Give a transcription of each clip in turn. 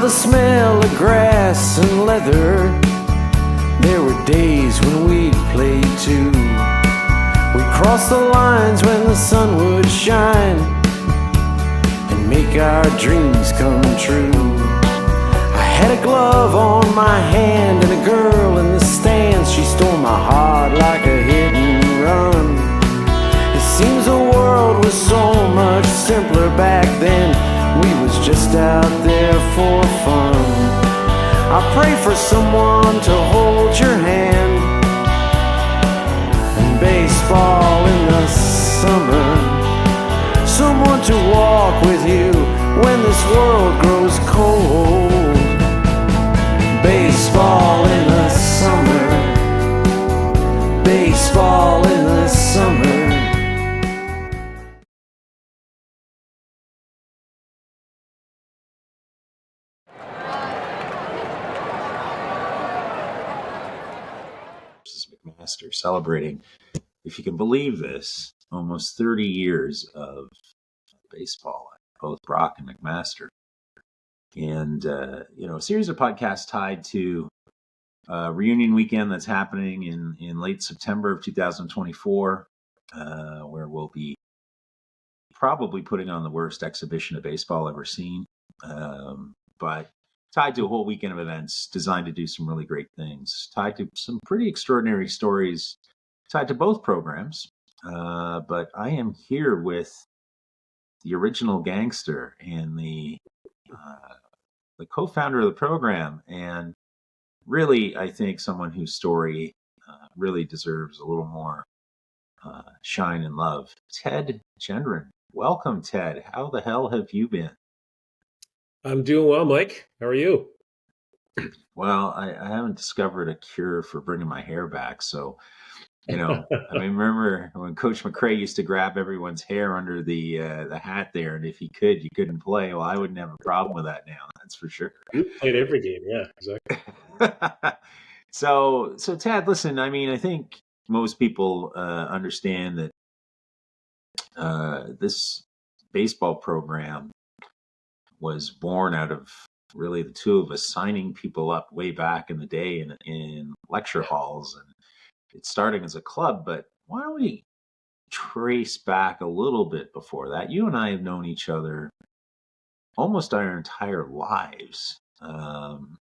the smell of grass and leather. There were days when we'd play too. We'd cross the lines when the sun would shine and make our dreams come true. I had a glove on my hand and a girl in the stands. She stole my heart like a hit and run. It seems the world was so much simpler back then. We was just out there for fun. I pray for someone to hold your hand, and baseball in the summer. Someone to walk with you when this world grows cold. Baseball in the summer. Baseball in the summer. McMaster, celebrating, if you can believe this, almost 30 years of baseball, both Brock and McMaster. And, a series of podcasts tied to a reunion weekend that's happening in late September of 2024, where we'll be probably putting on the worst exhibition of baseball ever seen. But tied to a whole weekend of events designed to do some really great things, tied to some pretty extraordinary stories, tied to both programs. But I am here with the original gangster and the co-founder of the program, and really, I think someone whose story really deserves a little more shine and love. Ted Gendron. Welcome, Ted. How the hell have you been? I'm doing well, Mike. How are you? Well, I haven't discovered a cure for bringing my hair back. So, remember when Coach McRae used to grab everyone's hair under the hat there, and if he could, you couldn't play. Well, I wouldn't have a problem with that now. That's for sure. You played every game, yeah, exactly. So Ted, listen. I think most people understand that this baseball program was born out of really the two of us signing people up way back in the day in lecture halls, and it's starting as a club. But why don't we trace back a little bit before that? You and I have known each other almost our entire lives, and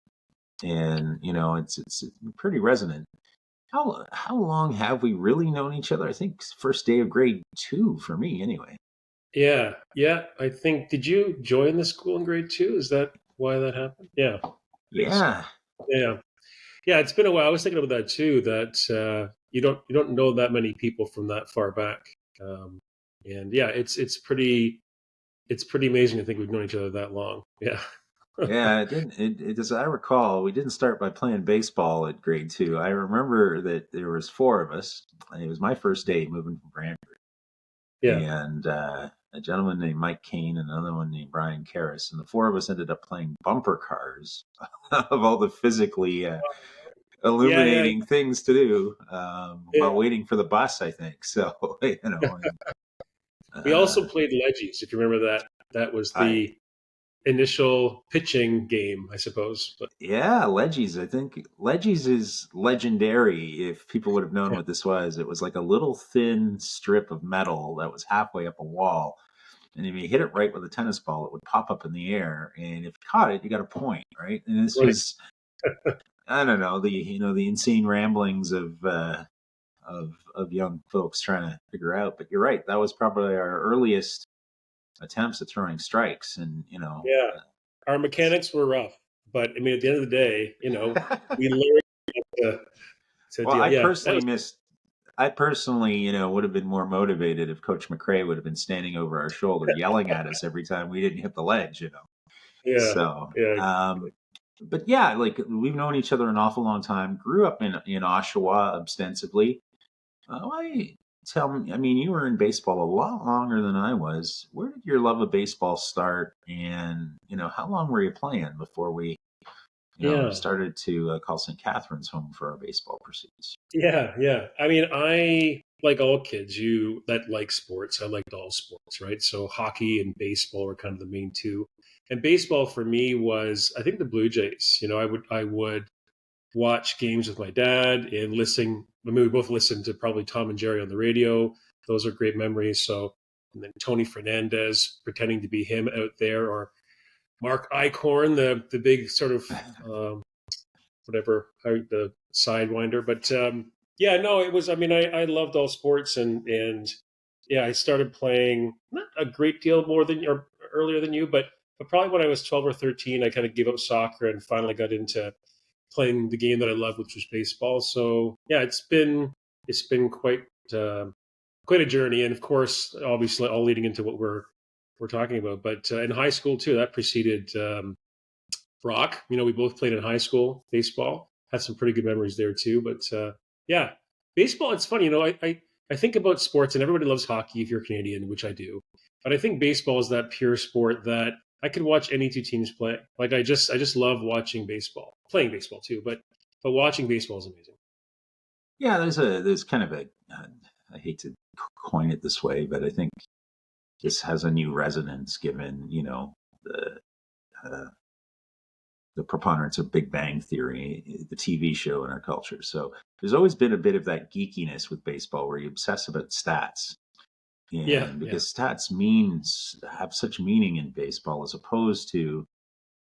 it's pretty resonant. How long have we really known each other? I think first day of grade 2 for me, anyway. Yeah. I think, did you join the school in grade 2? Is that why that happened? Yeah. Yeah. Yeah, it's been a while. I was thinking about that too, that you don't know that many people from that far back. And yeah, it's pretty amazing to think we've known each other that long. Yeah. Yeah, as I recall, we didn't start by playing baseball at grade 2. I remember that there was 4 of us. It was my first day moving from Brantford. Yeah. And a gentleman named Mike Kane and another one named Brian Karras. And the 4 of us ended up playing bumper cars of all the physically illuminating things to do while waiting for the bus, I think. So, we also played Leggies, if you remember that. That was the initial pitching game, I suppose. But yeah, Leggies. I think Leggies is legendary. If people would have known what this was, it was like a little thin strip of metal that was halfway up a wall. And if you hit it right with a tennis ball, it would pop up in the air. And if you caught it, you got a point, right? And this was, I don't know, the insane ramblings of young folks trying to figure out. But you're right, that was probably our earliest attempts at throwing strikes. And our mechanics were rough, but I mean, at the end of the day, we learned to well, deal. I personally, would have been more motivated if Coach McRae would have been standing over our shoulder yelling at us every time we didn't hit the ledge, Yeah. So, yeah. But yeah, like we've known each other an awful long time. Grew up in Oshawa ostensibly. You were in baseball a lot longer than I was. Where did your love of baseball start? And, how long were you playing before we, started to call St. Catherine's home for our baseball pursuits? Yeah. I mean, I, like all kids, that like sports, I liked all sports, right? So hockey and baseball were kind of the main two. And baseball for me was, I think, the Blue Jays. I would watch games with my dad and listen. I mean, we both listened to probably Tom and Jerry on the radio. Those are great memories. So, and then Tony Fernandez pretending to be him out there, or Mark Eichhorn, the big sort of the sidewinder. But yeah, no, it was. I mean, I loved all sports, and yeah, I started playing not a great deal more than or earlier than you, but probably when I was 12 or 13, I kind of gave up soccer and finally got into playing the game that I love, which was baseball. So yeah, it's been quite a journey, and of course, obviously, all leading into what we're talking about. But in high school too, that preceded Brock. We both played in high school baseball. Had some pretty good memories there too. But yeah, baseball. It's funny, I think about sports, and everybody loves hockey if you're Canadian, which I do. But I think baseball is that pure sport that I could watch any two teams play. Like I just love watching baseball, playing baseball too. But watching baseball is amazing. Yeah, there's kind of I hate to coin it this way, but I think this has a new resonance given the uh, the preponderance of Big Bang Theory, the TV show in our culture. So there's always been a bit of that geekiness with baseball where you obsess about stats. Yeah, And yeah, because stats have such meaning in baseball as opposed to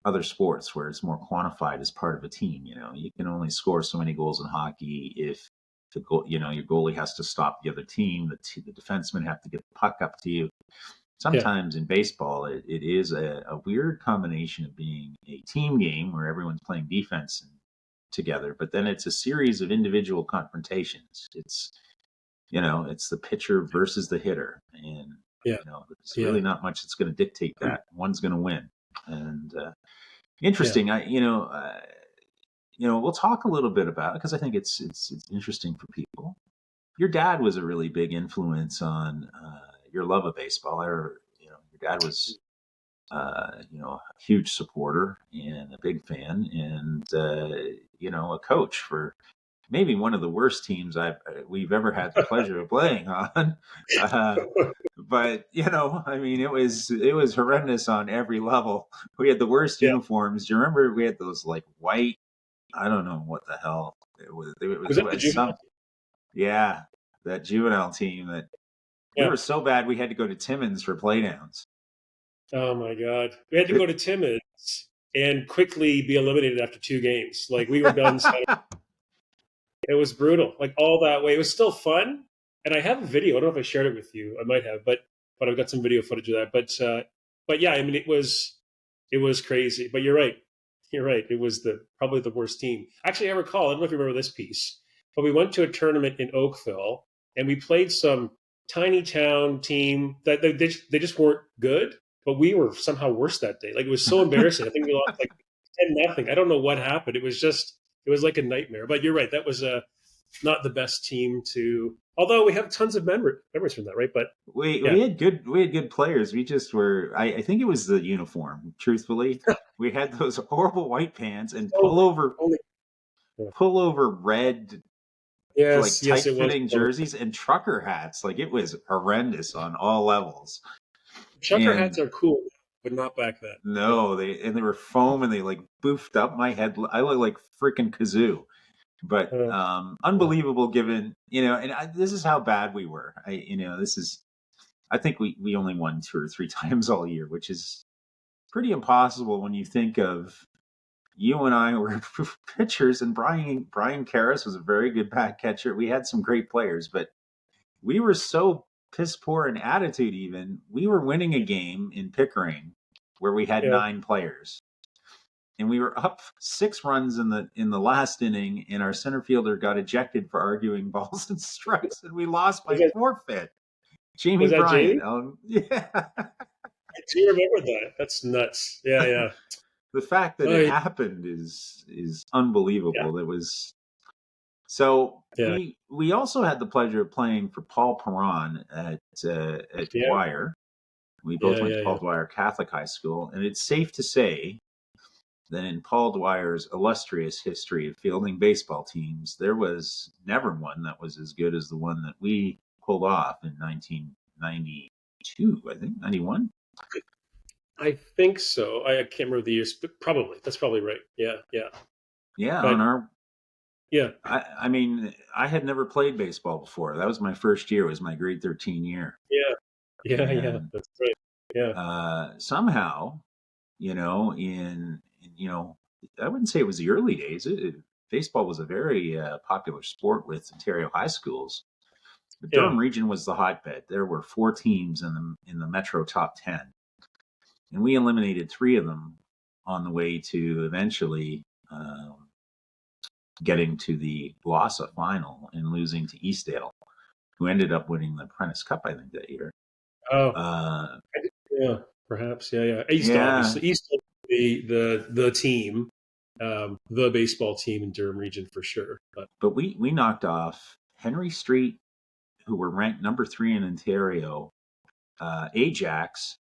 other sports where it's more quantified as part of a team. You can only score so many goals in hockey if the goal, your goalie has to stop the other team. The defensemen have to get the puck up to you. yeah, Sometimes in baseball, it is a weird combination of being a team game where everyone's playing defense together, but then it's a series of individual confrontations. It's the pitcher versus the hitter, and yeah, there's yeah, really not much that's going to dictate that. One's going to win, and interesting. We'll talk a little bit about it because I think it's interesting for people. Your dad was a really big influence on your love of baseball. Your dad was a huge supporter and a big fan, and a coach for maybe one of the worst teams we've ever had the pleasure of playing on. But I mean, it was horrendous on every level. We had the worst yeah. uniforms. Do you remember we had those like white? I don't know what the hell it was. Was It that the was juvenile? yeah, that juvenile team that we Yeah. were so bad we had to go to Timmins for playdowns. Oh my God, we had to go to Timmins and quickly be eliminated after 2 games. Like we were done. It was brutal, like all that way. It was still fun, and I have a video. I don't know if I shared it with you. I might have, but I've got some video footage of that. But yeah, I mean, it was crazy. But you're right. You're right. It was probably the worst team. Actually, I recall. I don't know if you remember this piece, but we went to a tournament in Oakville, and we played some tiny town team that they just weren't good. But we were somehow worse that day. Like it was so embarrassing. I think we lost like 10-0. I don't know what happened. It was like a nightmare. But you're right. That was not the best team to. Although we have tons of memories from that, right? But we yeah, we had good players. We just were. I think it was the uniform. Truthfully, we had those horrible white pants and totally, pullover totally. Yeah. pullover red like Yes, yes, tight it was. fitting jerseys and trucker hats. Like it was horrendous on all levels. Trucker hats And are cool, but not back then. Yeah, no, they were foam and they like boofed up my head. I look like freaking kazoo. But yeah, unbelievable given and this is how bad we were. I think we only won 2 or 3 times all year, which is pretty impossible when you think of you and I were pitchers, and Brian Karras was a very good back catcher. We had some great players, but we were so piss poor in attitude. Even we were winning a game in Pickering where we had yeah. 9 players, and we were up 6 runs in the last inning, and our center fielder got ejected for arguing balls and strikes, and we lost Was by that forfeit. Jamie was that Bryant. Jamie? Yeah. I do remember that. That's nuts. Yeah, yeah. The fact that Oh, it yeah, happened is yeah, unbelievable. It was so yeah, we also had the pleasure of playing for Paul Perron at yeah, Dwyer. We both yeah, went to yeah, Paul yeah. Dwyer Catholic High School, and it's safe to say that in Paul Dwyer's illustrious history of fielding baseball teams, there was never one that was as good as the one that we pulled off in 1992, I think, 91. I think so. I can't remember the years, but probably that's probably right. Yeah, yeah. Yeah, But on our. yeah, I mean, I had never played baseball before. That was my first year. It was my grade 13 year, yeah, yeah, yeah. and That's right. Yeah, somehow, I wouldn't say it was the early days. Baseball was a very popular sport with Ontario high schools. The yeah. Durham region was the hotbed. There were 4 teams in the Metro top 10, and we eliminated 3 of them on the way to eventually getting to the Glossa final and losing to Eastdale, who ended up winning the Apprentice Cup, I think, that year. Oh, Uh, yeah. Perhaps. Yeah, yeah. East, yeah, obviously. East, the team, the baseball team in Durham region for sure. But but we knocked off Henry Street, who were ranked number 3 in Ontario, Ajax,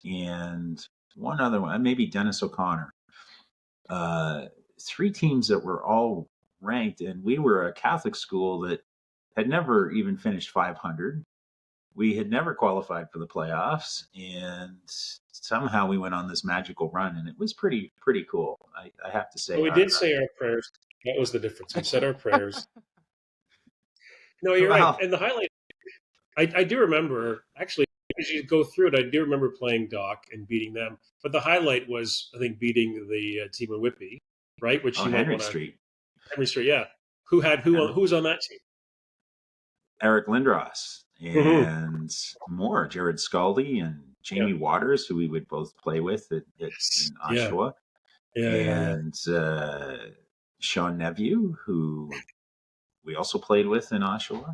and one other one, maybe Dennis O'Connor. 3 teams that were all ranked, and we were a Catholic school that had never even finished 500. We had never qualified for the playoffs, and somehow we went on this magical run, and it was pretty cool. I have to say, we did say our prayers. That was the difference. We said our prayers. No, you're right. well, And the highlight, I do remember actually as you go through it. I do remember playing Doc and beating them. But the highlight was, I think, beating the team in Whitby, right? Which oh, you might Henry want to Street, Henry Street. Yeah, who was on that team? Eric Lindros, Mm-hmm. and more, Jared Scaldi and Yeah. Jamie Waters, who we would both play with Yes. in Yeah. Oshawa, Yeah. Yeah. Yeah. and Sean Nephew, who we also played with in Oshawa.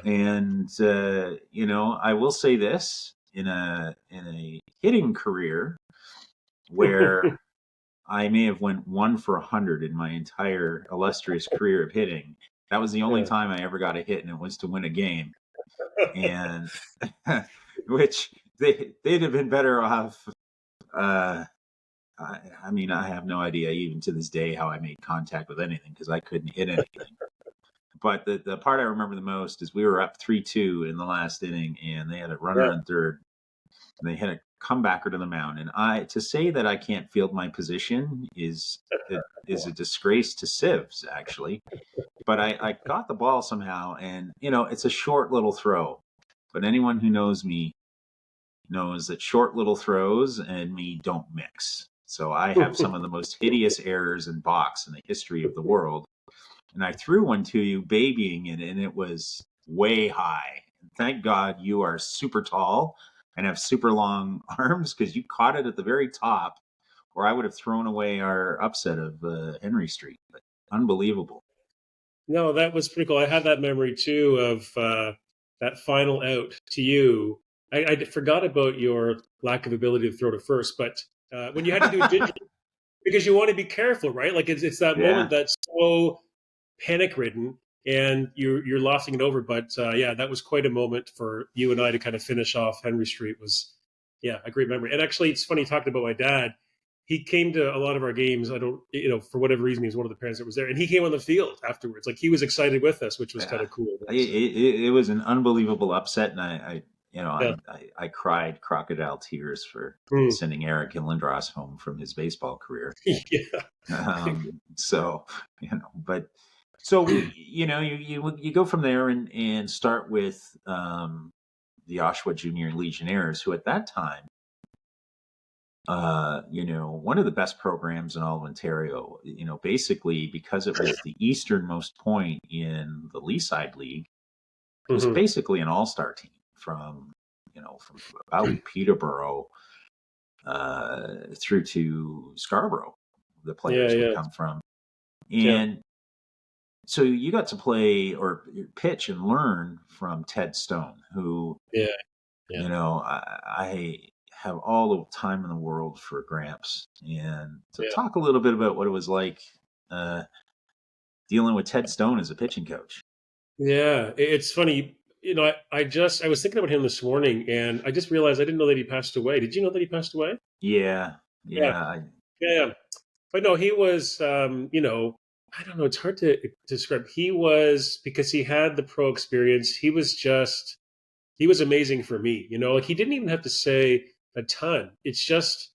Yeah. And I will say this, in a hitting career where I may have went 1 for 100 in my entire illustrious career of hitting. That was the only Yeah. time I ever got a hit, and it was to win a game. And which they'd have been better off. I mean, I have no idea even to this day how I made contact with anything, because I couldn't hit anything. But the part I remember the most is we were up 3-2 in the last inning, and they had a runner Yeah. on third, and they had a comebacker to the mound. And to say that I can't field my position is a disgrace to Civs, actually. But I got the ball somehow, and it's a short little throw. But anyone who knows me knows that short little throws and me don't mix. So I have some of the most hideous errors in box in the history of the world. And I threw one to you, babying it, and it was way high. Thank God you are super tall and have super long arms, because you caught it at the very top, or I would have thrown away our upset of Henry Street. But unbelievable. No, that was pretty cool. I had that memory too of that final out to you. I forgot about your lack of ability to throw to first, but when you had to do it digitally, because you want to be careful, right? Like it's that moment Yeah. that's so panic ridden, and you're lofting it over. But yeah, that was quite a moment for you and I to kind of finish off Henry Street. Was yeah, a great memory. And actually, it's funny talking about my dad. He came to a lot of our games. I don't, for whatever reason, he was one of the parents that was there, and he came on the field afterwards. Like he was excited with us, which was kind Yeah. of cool. It was an unbelievable upset, and Yeah. I cried crocodile tears for Mm. sending Eric Lindros home from his baseball career. Yeah. So, but so you go from there and start with the Oshawa Junior Legionnaires, who at that time, one of the best programs in all of Ontario, basically because it was the easternmost point in the Leaside League. It was Mhm. basically an all-star team from about Peterborough through to Scarborough. The Yeah. players would Yeah. come from, Yeah. and so you got to play or pitch and learn from Ted Stone, who, Yeah. Yeah. I have all the time in the world for Gramps, and to Yeah. talk a little bit about what it was like uh, dealing with Ted Stone as a pitching coach. Yeah. It's funny. I was thinking about him this morning, and I just realized I didn't know that he passed away. Did you know that he passed away? Yeah, Yeah. yeah, Yeah. Yeah. But no, he was, I don't know. It's hard to describe. He was, because he had the pro experience. He was amazing for me. Like he didn't even have to say, a ton. It's just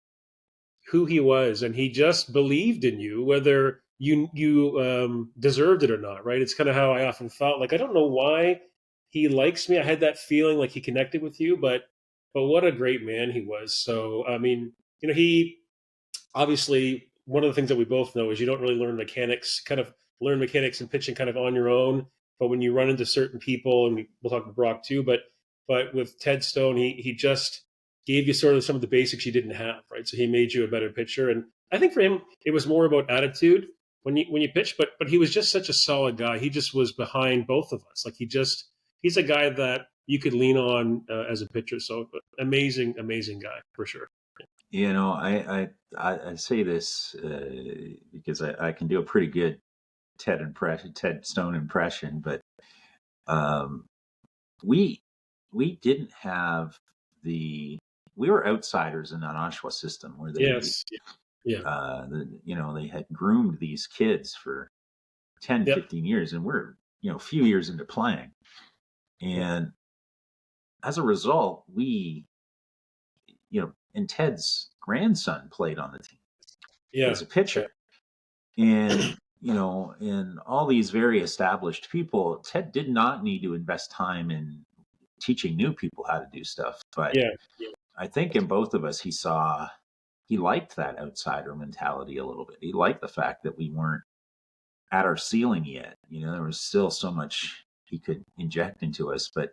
who he was, and he just believed in you, whether you deserved it or not. Right? It's kind of how I often felt. Like I don't know why he likes me. I had that feeling like he connected with you, but what a great man he was. So I mean, he obviously one of the things that we both know is you don't really learn mechanics and pitching kind of on your own. But when you run into certain people, and we'll talk about Brock too, but with Ted Stone, he just gave you sort of some of the basics you didn't have, right? So he made you a better pitcher, and I think for him it was more about attitude when you pitch. But he was just such a solid guy. He just was behind both of us. Like he's a guy that you could lean on as a pitcher. So amazing guy for sure. I say this because I can do a pretty good Ted Stone impression, but we didn't have we were outsiders in that Oshawa system where they Yes. Yeah. they had groomed these kids for 10, Yep. 15 years, and we're a few years into playing, and as a result, and Ted's grandson played on the team as a pitcher. And, in all these very established people, Ted did not need to invest time in teaching new people how to do stuff. But I think in both of us, he liked that outsider mentality a little bit. He liked the fact that we weren't at our ceiling yet. There was still so much he could inject into us. But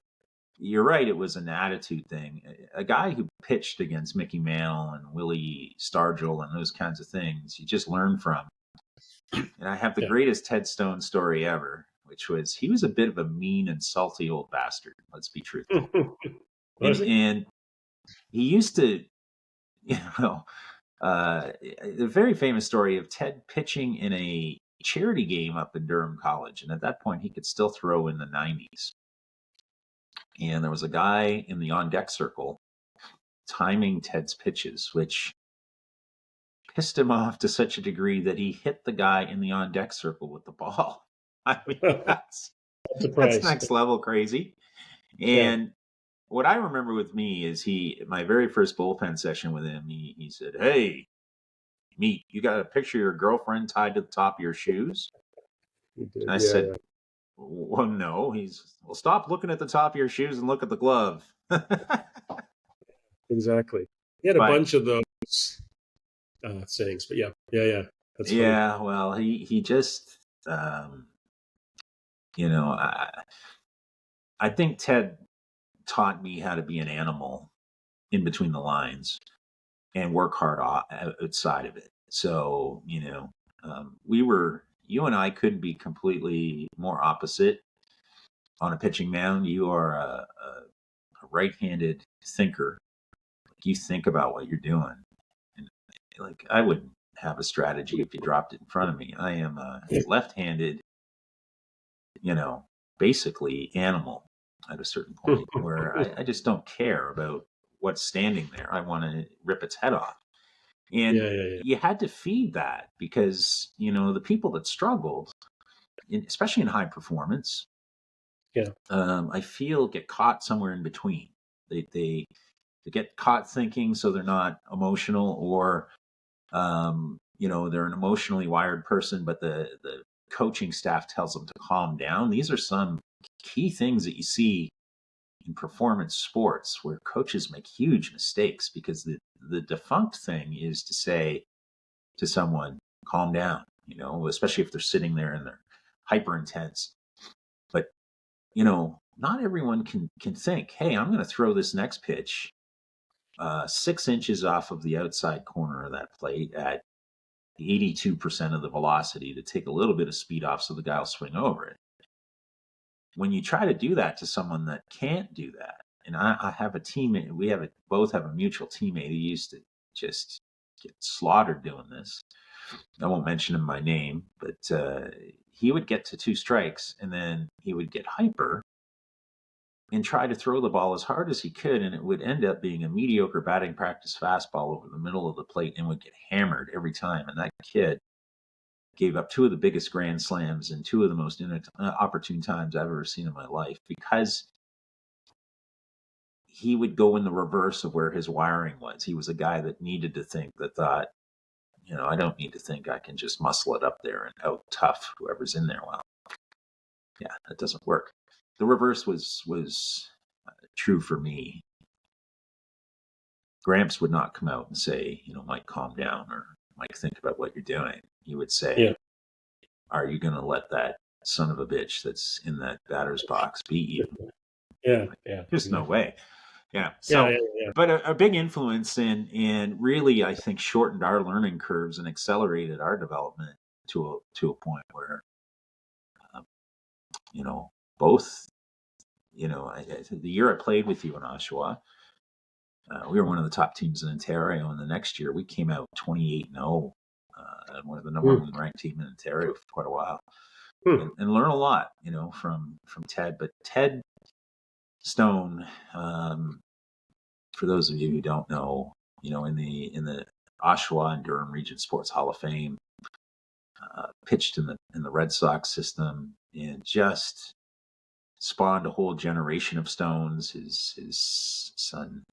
you're right, it was an attitude thing. A guy who pitched against Mickey Mantle and Willie Stargell and those kinds of things, you just learn from. And I have the greatest Ted Stone story ever, which was he was a bit of a mean and salty old bastard. Let's be truthful. And he used to, the very famous story of Ted pitching in a charity game up in Durham College. And at that point, he could still throw in the 90s. And there was a guy in the on-deck circle timing Ted's pitches, which pissed him off to such a degree that he hit the guy in the on-deck circle with the ball. I mean, that's next level crazy. And what I remember with me is my very first bullpen session with him, he said, "Hey, Meat, you got a picture of your girlfriend tied to the top of your shoes?" And I said, "Well, no." Well, stop looking at the top of your shoes and look at the glove. Exactly. He had a bunch of those sayings, but yeah. That's funny. Well, he just, I think Ted taught me how to be an animal in between the lines and work hard outside of it. So, you and I couldn't be completely more opposite on a pitching mound. You are a right-handed thinker. You think about what you're doing. And, I wouldn't have a strategy if you dropped it in front of me. I am a left-handed, basically animal at a certain point where I just don't care about what's standing there. I want to rip its head off. And you had to feed that because, the people that struggled, especially in high performance, I feel get caught somewhere in between. They get caught thinking so they're not emotional, or, they're an emotionally wired person, but the coaching staff tells them to calm down. These are some key things that you see in performance sports where coaches make huge mistakes because the defunct thing is to say to someone, calm down, especially if they're sitting there and they're hyper intense. But, not everyone can think, hey, I'm going to throw this next pitch 6 inches off of the outside corner of that plate at 82% of the velocity to take a little bit of speed off so the guy will swing over it. When you try to do that to someone that can't do that, and I have a teammate, both have a mutual teammate who used to just get slaughtered doing this. I won't mention him by name, but he would get to 2 strikes and then he would get hyper and try to throw the ball as hard as he could, and it would end up being a mediocre batting practice fastball over the middle of the plate and would get hammered every time. And that kid gave up 2 of the biggest grand slams and 2 of the most opportune times I've ever seen in my life because he would go in the reverse of where his wiring was. He was a guy that needed to think, that thought, I don't need to think, I can just muscle it up there and out tough whoever's in there. Well, yeah, that doesn't work. The reverse was true for me. Gramps would not come out and say, Mike, calm down, or Mike, think about what you're doing. He would say, are you going to let that son of a bitch that's in that batter's box beat you? Yeah, There's no way. Yeah. So, but a big influence, and really, I think, shortened our learning curves and accelerated our development to a point where, both, the year I played with you in Oshawa, we were one of the top teams in Ontario, and the next year we came out 28-0, and one of the number one ranked team in Ontario for quite a while, and learn a lot, from Ted. But Ted Stone, for those of you who don't know, in the Oshawa and Durham Region Sports Hall of Fame, pitched in the Red Sox system, and just spawned a whole generation of Stones. His son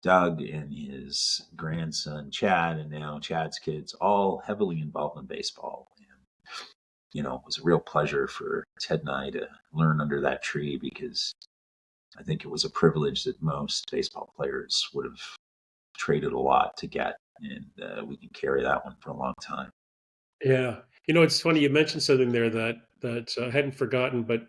Doug and his grandson Chad, and now Chad's kids, all heavily involved in baseball. And it was a real pleasure for Ted and I to learn under that tree, because I think it was a privilege that most baseball players would have traded a lot to get, and we can carry that one for a long time. Yeah, it's funny you mentioned something there that I hadn't forgotten, but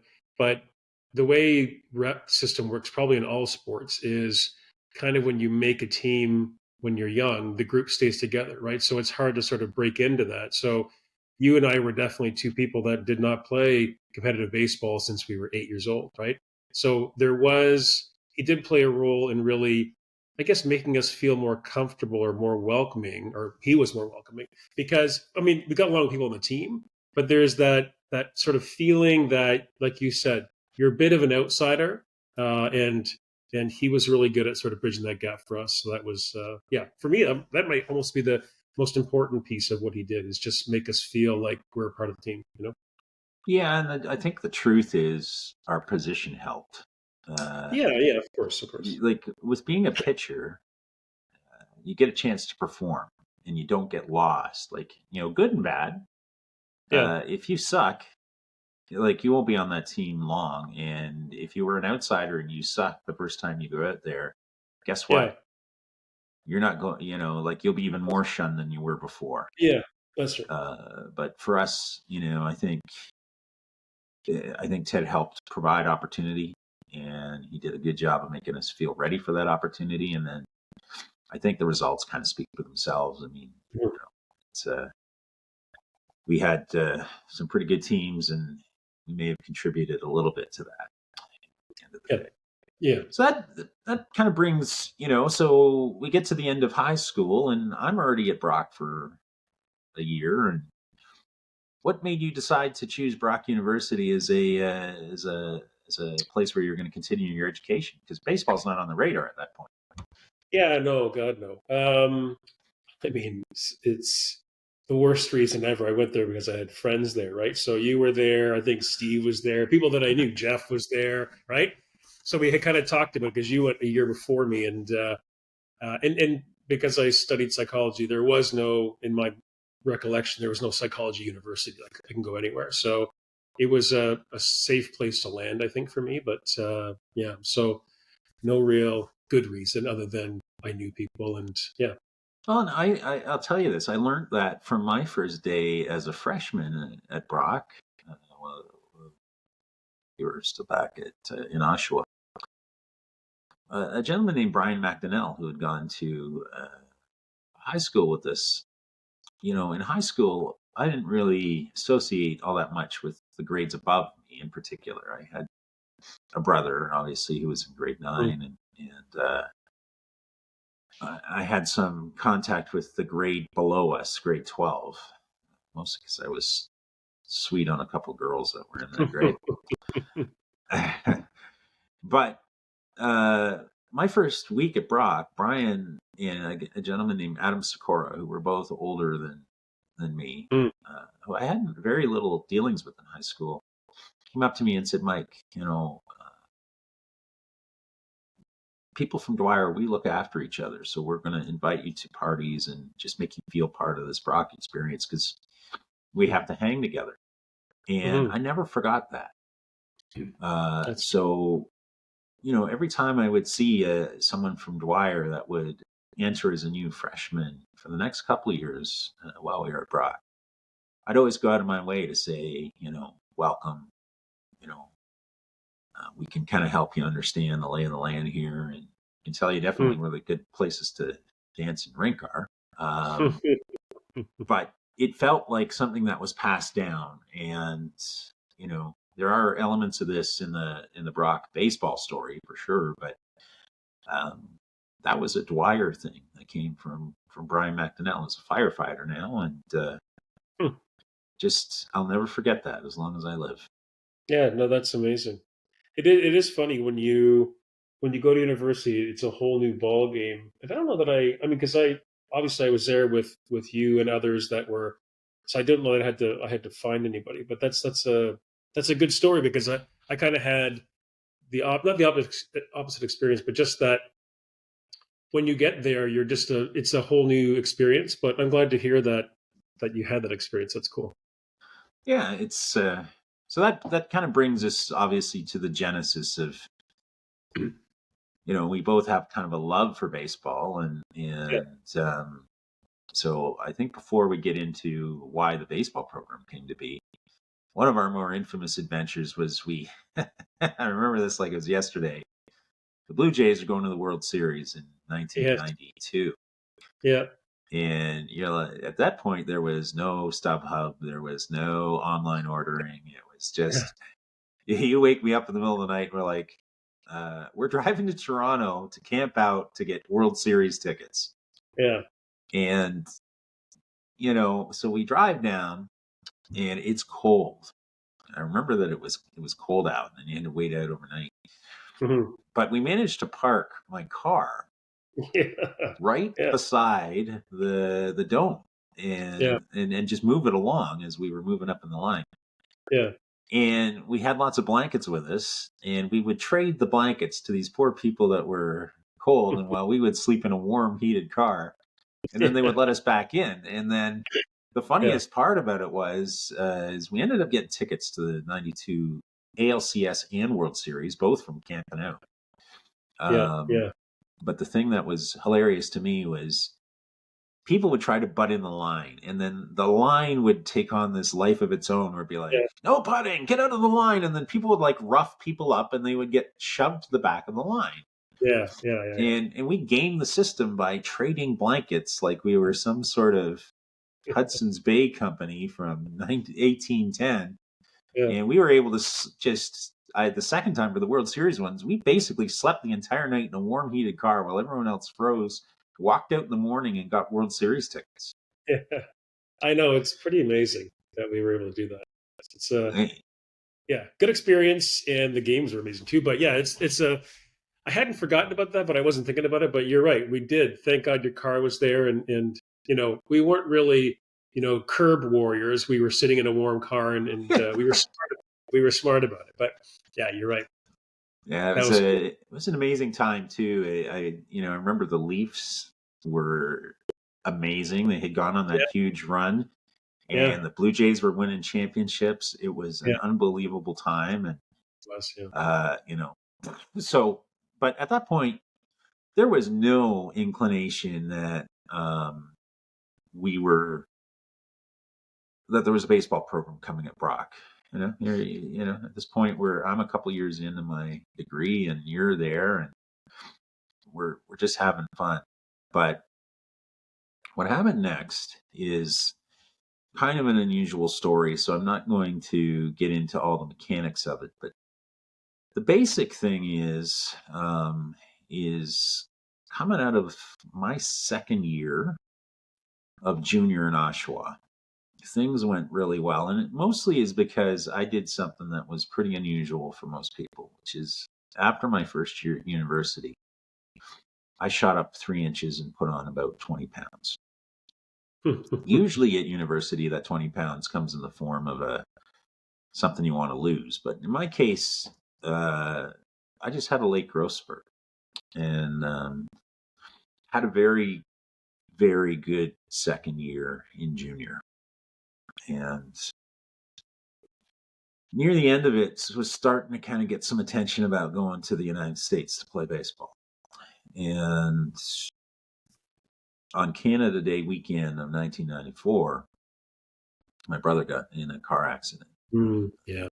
the way rep system works, probably in all sports, is kind of when you make a team when you're young, the group stays together, right? So it's hard to sort of break into that. So you and I were definitely two people that did not play competitive baseball since we were 8 years old, right? So he did play a role in really, I guess, making us feel more comfortable or more welcoming, or he was more welcoming, because, we got a lot of people on the team, but there's that sort of feeling that, like you said, you're a bit of an outsider, and he was really good at sort of bridging that gap for us. So that was, for me, that might almost be the most important piece of what he did, is just make us feel like we're a part of the team, Yeah, and I think the truth is our position helped. Of course. Like with being a pitcher, you get a chance to perform, and you don't get lost. Like, good and bad. If you suck, like, you won't be on that team long. And if you were an outsider and you suck the first time you go out there, guess what? Yeah. You're not going, like, you'll be even more shunned than you were before. Yeah, that's right. But for us, I think Ted helped provide opportunity, and he did a good job of making us feel ready for that opportunity. And then I think the results kind of speak for themselves. It's we had some pretty good teams, and we may have contributed a little bit to that at the end of the day. Yeah. So that kind of brings, so we get to the end of high school, and I'm already at Brock for a year. And what made you decide to choose Brock University as a place where you're going to continue your education? Because baseball's not on the radar at that point. Yeah, no, God, no. It's the worst reason ever. I went there because I had friends there, right? So you were there. I think Steve was there. People that I knew, Jeff was there, right? So we had kind of talked about it, because you went a year before me, and because I studied psychology, there was no, in my recollection, there was no psychology university. Like, I can go anywhere. So it was a safe place to land, I think, for me. But so no real good reason other than I knew people, and yeah. Well, and I'll tell you this. I learned that from my first day as a freshman at Brock. We were still back in Oshawa. A gentleman named Brian McDonnell, who had gone to high school with us. In high school, I didn't really associate all that much with the grades above me in particular. I had a brother, obviously, who was in grade 9, and I had some contact with the grade below us, grade 12, mostly because I was sweet on a couple girls that were in that grade. But my first week at Brock, Brian and a gentleman named Adam Sikora, who were both older than me, who I had very little dealings with in high school, came up to me and said, "Mike, people from Dwyer, we look after each other. So we're going to invite you to parties and just make you feel part of this Brock experience because we have to hang together. And I never forgot that. That's So, you know, every time I would see someone from Dwyer that would enter as a new freshman for the next couple of years while we were at Brock, I'd always go out of my way to say, you know, welcome, you know, we can kind of help you understand the lay of the land here and can tell you definitely where the good places to dance and rink are. But it felt like something that was passed down. And, you know, there are elements of this in the Brock baseball story for sure. But that was a Dwyer thing that came from Brian McDonnell as a firefighter now. And just, I'll never forget that as long as I live. Yeah, no, that's amazing. It is funny when you go to university, it's a whole new ball game. And I don't know that I mean, because I obviously I was there with you and others that were, so I didn't know that I had to find anybody. But that's a good story because I kind of had not the opposite experience, but just that when you get there, you're just it's a whole new experience. But I'm glad to hear that you had that experience. That's cool. Yeah, it's so that kind of brings us obviously to the genesis of, you know, we both have kind of a love for baseball and so I think before we get into why the baseball program came to be, one of our more infamous adventures was I remember this like it was yesterday. The Blue Jays are going to the World Series in Yes. 1992. Yeah. And you know, at that point, there was no StubHub, there was no online ordering. It was just you wake me up in the middle of the night. And we're like, we're driving to Toronto to camp out to get World Series tickets. Yeah. And you know, so we drive down, and it's cold. I remember that it was cold out, and you had to wait out overnight. Mhm. But we managed to park my car Yeah. right Yeah. beside the dome Yeah. and just move it along as we were moving up in the line. Yeah. And we had lots of blankets with us, and we would trade the blankets to these poor people that were cold, and while we would sleep in a warm, heated car, and then they would let us back in. And then the Yeah. funniest part about it was is we ended up getting tickets to the 92 ALCS and World Series, both from camping out. Yeah. Yeah. But the thing that was hilarious to me was people would try to butt in the line, and then the line would take on this life of its own where it'd be like, Yeah. no putting, get out of the line. And then people would like rough people up and they would get shoved to the back of the line. Yeah. Yeah. Yeah. And we gamed the system by trading blankets like we were some sort of Hudson's Bay company from 1810. Yeah. And we were able to just, the second time for the World Series ones, we basically slept the entire night in a warm, heated car while everyone else froze, walked out in the morning and got World Series tickets. Yeah. I know, it's pretty amazing that we were able to do that. It's yeah, good experience, and the games were amazing too. But yeah, it's I hadn't forgotten about that, but I wasn't thinking about it. But you're right, we did. Thank God your car was there, and you know, we weren't really, you know, curb warriors. We were sitting in a warm car, and we were smart about it. But yeah, you're right. Yeah, That was cool. it was an amazing time too. I you know, I remember the Leafs were amazing. They had gone on that Yeah. huge run, Yeah. and the Blue Jays were winning championships. It was Yeah. an unbelievable time, and It was, yeah. you know, so. But at that point, there was no inclination that we were that there was a baseball program coming at Brock. You know, you know, at this point where I'm a couple years into my degree and you're there, and we're just having fun. But what happened next is kind of an unusual story, so I'm not going to get into all the mechanics of it. But the basic thing is coming out of my second year of junior in Oshawa. Things went really well, and it mostly is because I did something that was pretty unusual for most people, which is after my first year at university, I shot up 3 inches and put on about 20 pounds. Usually at university, that 20 pounds comes in the form of something you want to lose. But in my case, I just had a late growth spurt. and had a very, very good second year in junior. And near the end of it, was starting to kind of get some attention about going to the United States to play baseball. And on Canada Day weekend of 1994, my brother got in a car accident. Yeah.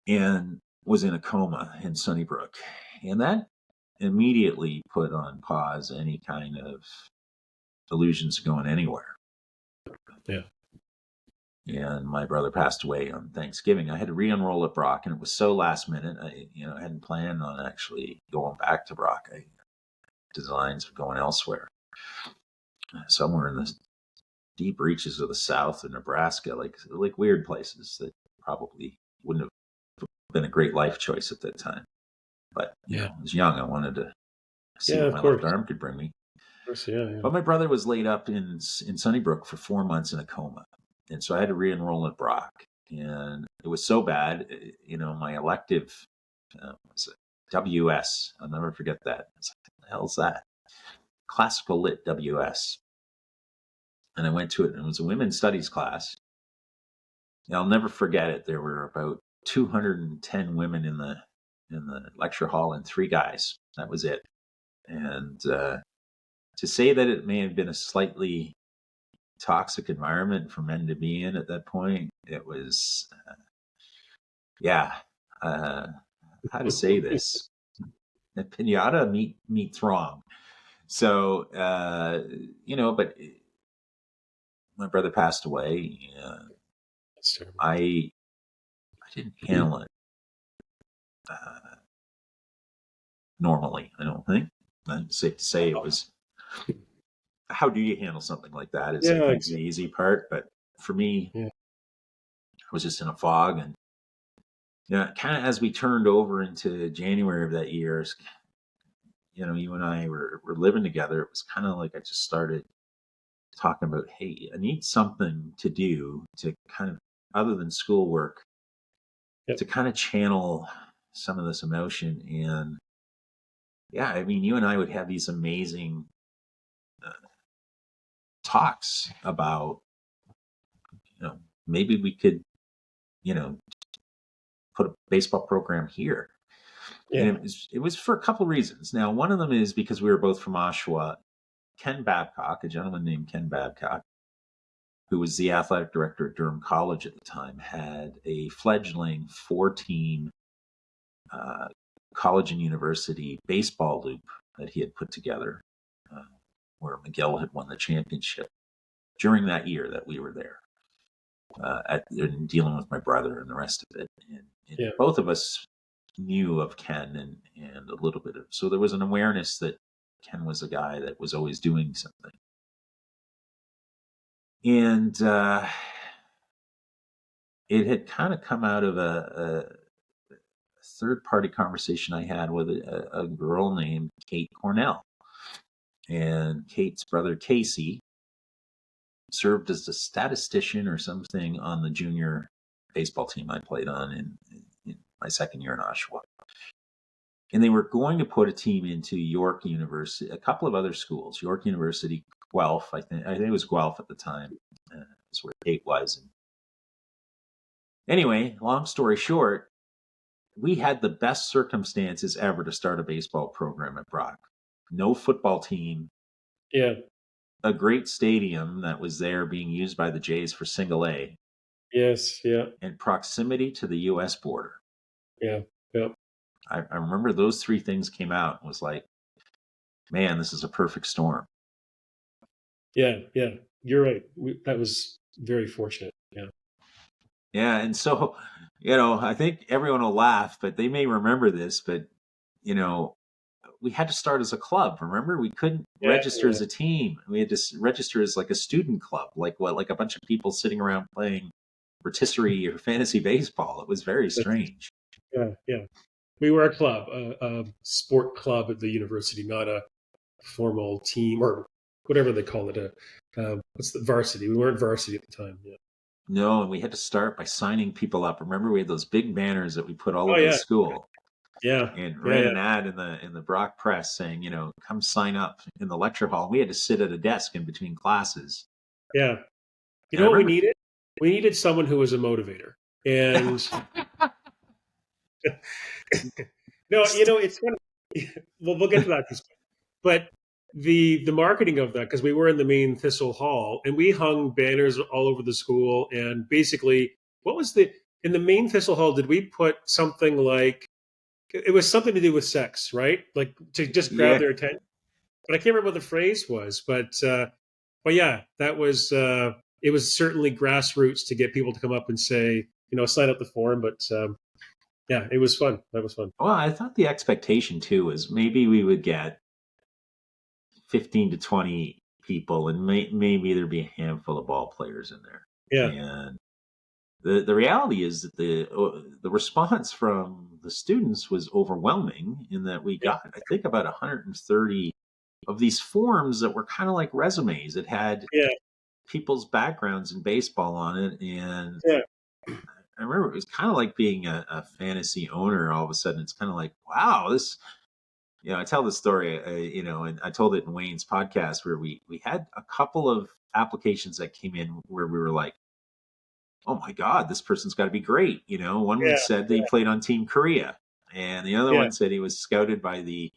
And was in a coma in Sunnybrook. And that immediately put on pause any kind of illusions of going anywhere. Yeah. And my brother passed away on Thanksgiving. I had to re-enroll at Brock, and it was so last minute. I hadn't planned on actually going back to Brock. I had designs of going elsewhere, somewhere in the deep reaches of the South in Nebraska, like weird places that probably wouldn't have been a great life choice at that time. But I was young. I wanted to see what my left arm could bring me. Of course, yeah. But my brother was laid up in Sunnybrook for 4 months in a coma. And so I had to re-enroll at Brock. And it was so bad, my elective was a WS. I'll never forget that. I was like, what the hell's that? Classical Lit WS. And I went to it, and it was a women's studies class. And I'll never forget it. There were about 210 women in the lecture hall and 3 guys. That was it. And to say that it may have been a slightly toxic environment for men to be in at that point, it was, how to say this? A pinata meat throng. So, but my brother passed away. I didn't handle it normally, I don't think. It's safe to say it was, how do you handle something like that? It's the easy part. But for me, I was just in a fog. And kind of as we turned over into January of that year, you and I were living together. It was kind of like I just started talking about, hey, I need something to do to kind of, other than schoolwork, to kind of channel some of this emotion. And you and I would have these amazing talks about, maybe we could, put a baseball program here. And it was for a couple of reasons. Now, one of them is because we were both from Oshawa. Ken Babcock, a gentleman named Ken Babcock, who was the athletic director at Durham College at the time, had a fledgling 4-team college and university baseball loop that he had put together, where McGill had won the championship during that year that we were there, dealing with my brother and the rest of it. And both of us knew of Ken and a little bit of, so there was an awareness that Ken was a guy that was always doing something. And it had kind of come out of a third-party conversation I had with a girl named Kate Cornell. And Kate's brother, Casey, served as a statistician or something on the junior baseball team I played on in my second year in Oshawa. And they were going to put a team into York University, a couple of other schools, York University, Guelph, I think it was Guelph at the time. That's where Kate was. And anyway, long story short, we had the best circumstances ever to start a baseball program at Brock. No football team. Yeah. A great stadium that was there being used by the Jays for single A. Yes, yeah. And proximity to the U.S. border. Yeah, yeah. I remember those 3 things came out and was like, man, this is a perfect storm. Yeah. You're right. That was very fortunate. Yeah. Yeah, and so, I think everyone will laugh, but they may remember this, but, we had to start as a club. Remember, we couldn't register as a team. We had to register as like a student club, like a bunch of people sitting around playing rotisserie or fantasy baseball. It was very strange. Yeah. We were a club, a sport club at the university, not a formal team or whatever they call it. What's the varsity? We weren't varsity at the time. Yeah. No, and we had to start by signing people up. Remember, we had those big banners that we put all over the school. Yeah. and Yeah. ran Yeah. an ad in the Brock Press saying, come sign up in the lecture hall. We had to sit at a desk in between classes. Yeah. You And know I what we remember, needed? We needed someone who was a motivator. And no, it's funny. Well, we'll get to that. But the marketing of that, because we were in the main Thistle Hall and we hung banners all over the school. And basically, what was in the main Thistle Hall? Did we put something like it was something to do with sex, right? Like to just grab yeah, their attention. But I can't remember what the phrase was. But yeah, that was it was certainly grassroots to get people to come up and say, sign up the form. But yeah, it was fun. That was fun. well, I thought the expectation too was maybe we would get 15 to 20 people, and maybe there'd be a handful of ball players in there. Yeah. And the reality is that the response from the students was overwhelming in that we got, I think, about 130 of these forms that were kind of like resumes. It had Yeah. people's backgrounds in baseball on it. And Yeah. I remember it was kind of like being a fantasy owner. All of a sudden, it's kind of like, wow, this, I tell the story, and I told it in Wayne's podcast where we had a couple of applications that came in where we were like, oh my God, this person's got to be great. One Yeah. said that he played on Team Korea, and the other Yeah. one said he was scouted by the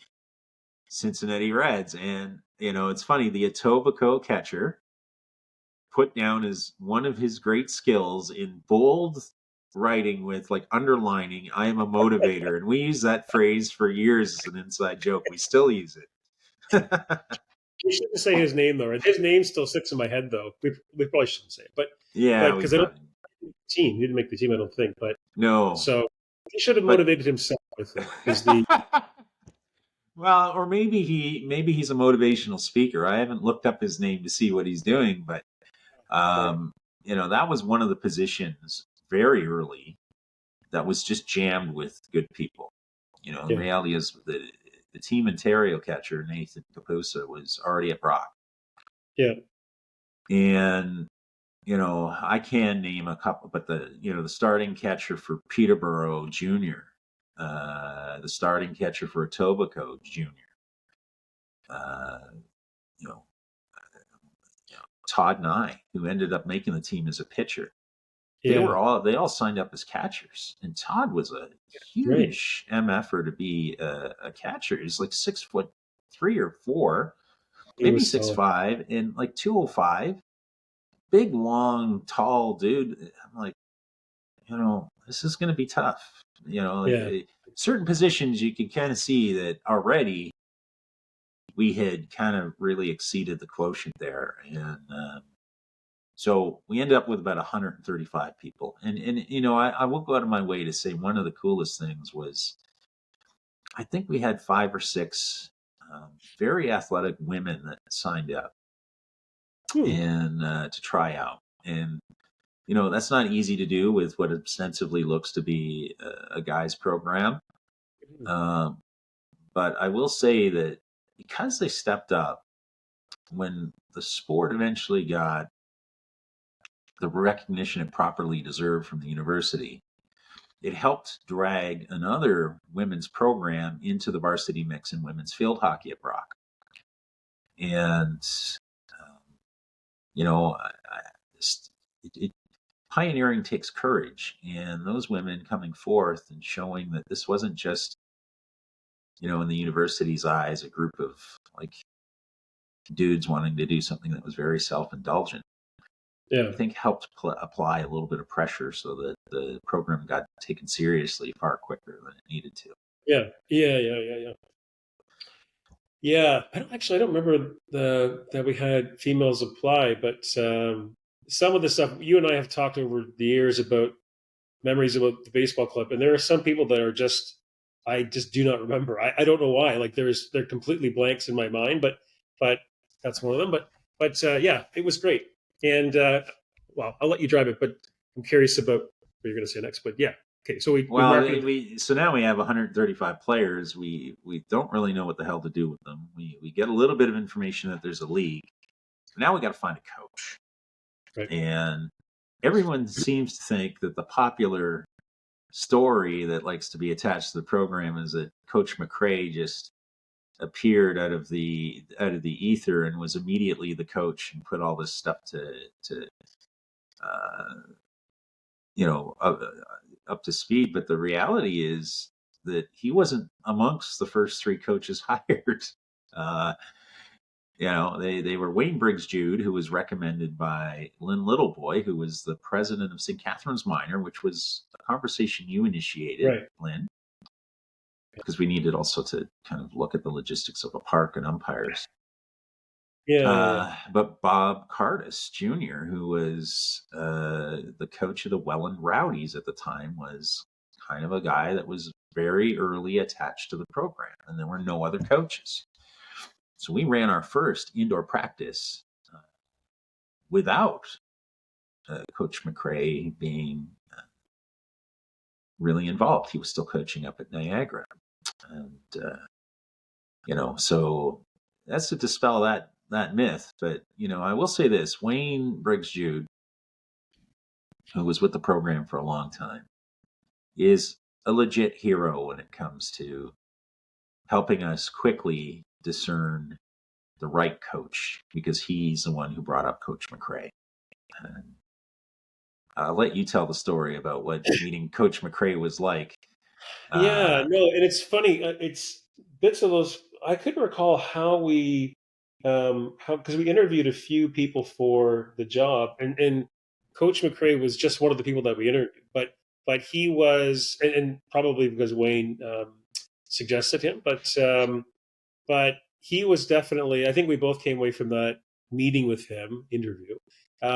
Cincinnati Reds. And, it's funny, the Etobicoke catcher put down as one of his great skills in bold writing with like underlining, I am a motivator. And we use that phrase for years as an inside joke. We still use it. We shouldn't say his name though. Right? His name still sits in my head though. We probably shouldn't say it, but Yeah, we because I don't probably think the team. He didn't make the team, I don't think. But no, so he should have but motivated himself with it. Is the well, or maybe he's a motivational speaker. I haven't looked up his name to see what he's doing, but that was one of the positions very early that was just jammed with good people. The yeah. reality is the Team Ontario catcher Nathan Kapusa was already at Brock, Yeah. and I can name a couple, but the starting catcher for Peterborough Junior, the starting catcher for Etobicoke Junior, uh, you know, Todd Nye, who ended up making the team as a pitcher. They Yeah. all signed up as catchers, and Todd was a Great. huge MFer to be a catcher. He's like 6'3" or 6'4", He maybe was solid. 6'5", and like 205. Big, long, tall dude. I'm like, this is going to be tough. Yeah. Certain positions you can kind of see that already we had kind of really exceeded the quotient there. And so we ended up with about 135 people. And I will go out of my way to say one of the coolest things was I think we had 5 or 6 very athletic women that signed up and to try out. And that's not easy to do with what ostensibly looks to be a guy's program. But I will say that because they stepped up, when the sport eventually got the recognition it properly deserved from the university, it helped drag another women's program into the varsity mix in women's field hockey at Brock. And, pioneering takes courage, and those women coming forth and showing that this wasn't just, in the university's eyes, a group of like dudes wanting to do something that was very self-indulgent. Yeah. I think helped apply a little bit of pressure so that the program got taken seriously far quicker than it needed to. Yeah. I don't remember that we had females apply, but some of the stuff you and I have talked over the years about memories about the baseball club, and there are some people that are I just do not remember. I don't know why. Like they're completely blanks in my mind, but that's one of them. But yeah, it was great. And well, I'll let you drive it, but I'm curious about what you're going to say next. But yeah, okay. So we marketed. So now we have 135 players. We don't really know what the hell to do with them. We get a little bit of information that there's a league. Now we got to find a coach. Right. And everyone seems to think that the popular story that likes to be attached to the program is that Coach McRae just appeared out of the ether and was immediately the coach and put all this stuff to uh, up to speed. But the reality is that he wasn't amongst the first three coaches hired. Uh, they were Wayne Briggs Jude, who was recommended by Lynn Littleboy, who was the president of St. Catharines Minor, which was a conversation you initiated, Right. Lynn, because we needed also to kind of look at the logistics of a park and umpires. Yeah. But Bob Cardis Jr., who was the coach of the Welland Rowdies at the time, was kind of a guy that was very early attached to the program, and there were no other coaches. So we ran our first indoor practice without Coach McRae being really involved. He was still coaching up at Niagara. And, so that's to dispel that myth. But, I will say this, Wayne Briggs Jude, who was with the program for a long time, is a legit hero when it comes to helping us quickly discern the right coach, because he's the one who brought up Coach McRae. And I'll let you tell the story about what meeting Coach McRae was like. Yeah, no, and it's funny. It's bits of those. I couldn't recall how because we interviewed a few people for the job, and Coach McRae was just one of the people that we interviewed. But he was, and probably because Wayne suggested him, but he was definitely. I think we both came away from that meeting with him, interview,